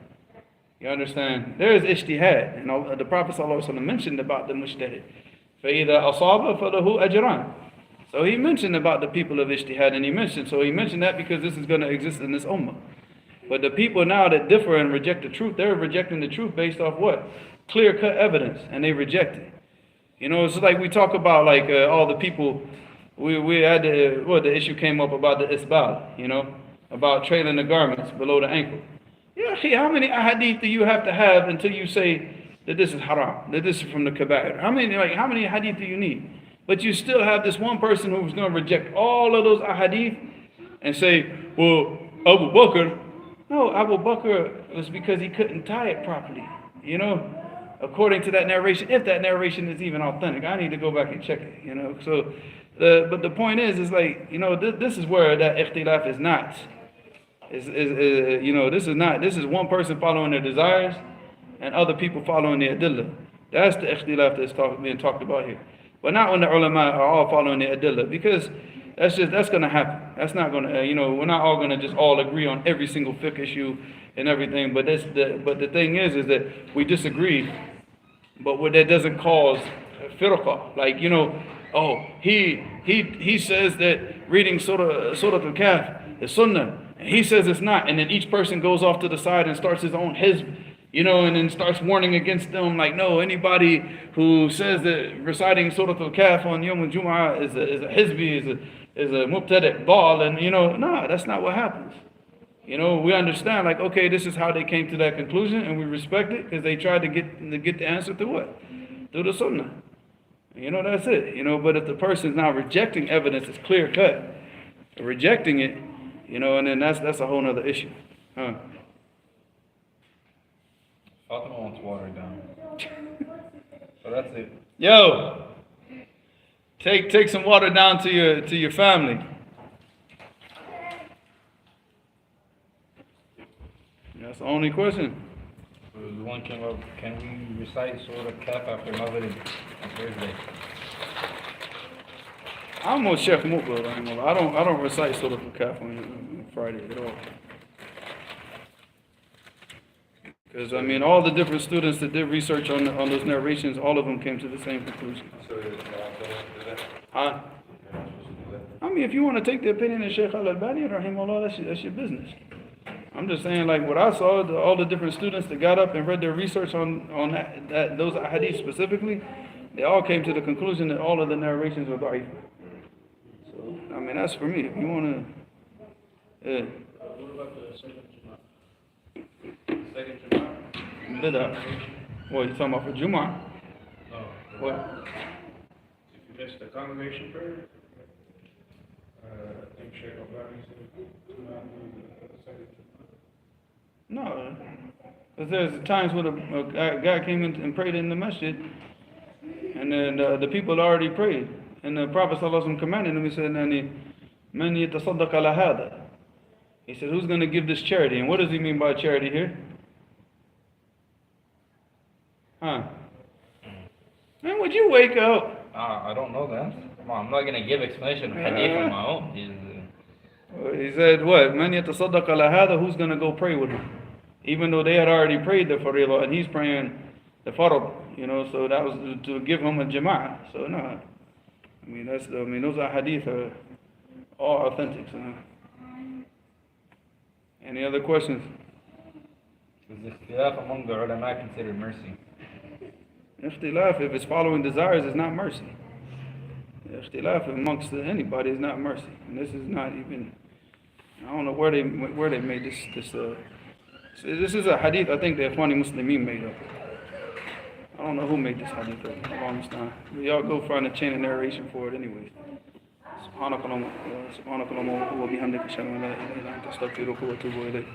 You understand? There is ijtihad, and the Prophet ﷺ mentioned about the mujtahid. فَإِذَا أَصَابَ فَلَهُ أَجْرًا. So he mentioned about the people of ijtihad, and he mentioned that because this is going to exist in this ummah. But the people now that differ and reject the truth, they're rejecting the truth based off what? Clear-cut evidence, and they reject it. It's like we talk about like all the people, we had the issue came up about the isbal, about trailing the garments below the ankle. Yeah, how many ahadith do you have to have until you say that this is haram, that this is from the kaba'ir? How many hadith do you need? But you still have this one person who's going to reject all of those ahadith and say, well, Abu Bakr. No, Abu Bakr was because he couldn't tie it properly, according to that narration. If that narration is even authentic, I need to go back and check it, So, but the point is like, this is where that ikhtilaf is not. This is one person following their desires and other people following the adillah. That's the ikhtilaf that's being talked about here. But not when the ulama are all following the adillah, because that's going to happen. That's not going to, we're not all going to just all agree on every single fiqh issue and everything. But the thing is that we disagree. But what that doesn't cause firqa. Like, he says that reading Surah Al-Kahf is sunnah. And he says it's not. And then each person goes off to the side and starts his own hizb, and then starts warning against them, like, no, anybody who says that reciting Surah Al-Kahf on Yawm al-Jumu'ah is a hizbi, is a mubtadi' dal, and no, that's not what happens. We understand, like, okay, this is how they came to that conclusion, and we respect it, because they tried to get the answer through what? Through the sunnah. That's it. But if the person's now rejecting evidence, it's clear cut. Rejecting it, and then that's a whole other issue. Huh? Fatima wants watered down. So that's it. Yo, take some water down to your family. That's the only question. The one came up, can we recite Surah Kaf after Maghrib on Thursday? I'm on Sheikh Mukbal, I don't recite Surah Al-Kahf on Friday at all. Because, I mean, all the different students that did research on those narrations, all of them came to the same conclusion. So you're not supposed to do that? Huh? You're not supposed to do that? I mean, if you want to take the opinion of Sheikh Al-Albani, rahimahullah, that's your business. I'm just saying, like, what I saw, all the different students that got up and read their research on those hadiths specifically, they all came to the conclusion that all of the narrations were da'if. So, I mean, that's for me. If you want to... What about the second Jumu'ah? Second Jumu'ah? Bid'ah. What, you talking about for Jumu'ah? No. What? If you miss the congregation prayer, I think Sheikh Al-Albani said, do not do the second Jumu'ah. No. Because there's times when a guy came in and prayed in the masjid, and then the people already prayed. And the Prophet ﷺ commanded him, he said, "Man yatasaddaq ala hada." He said, who's going to give this charity? And what does he mean by charity here? Huh? Man, would you wake up? I don't know that. Come on, I'm not going to give explanation of hadith on my own. He said, what? Man yatasaddaq ala hada, who's going to go pray with him? Even though they had already prayed the fariḍah, and he's praying the farad, so that was to give him a jama'ah. So no. I mean, those are hadith are all authentic. So. Any other questions? Is ikhtilaf among the ulama considered mercy? Ikhtilaf, if it's following desires, is not mercy. Ikhtilaf amongst anybody is not mercy. And this is not even, I don't know where they made this this is a hadith I think the Ikhwani Muslimin made up. I don't know who made this hadith up the longest time. But y'all go find a chain of narration for it anyways. سبحانك اللهم وبحمدك اشهد ان لا اله الا انت استغفرك واتوب اليك.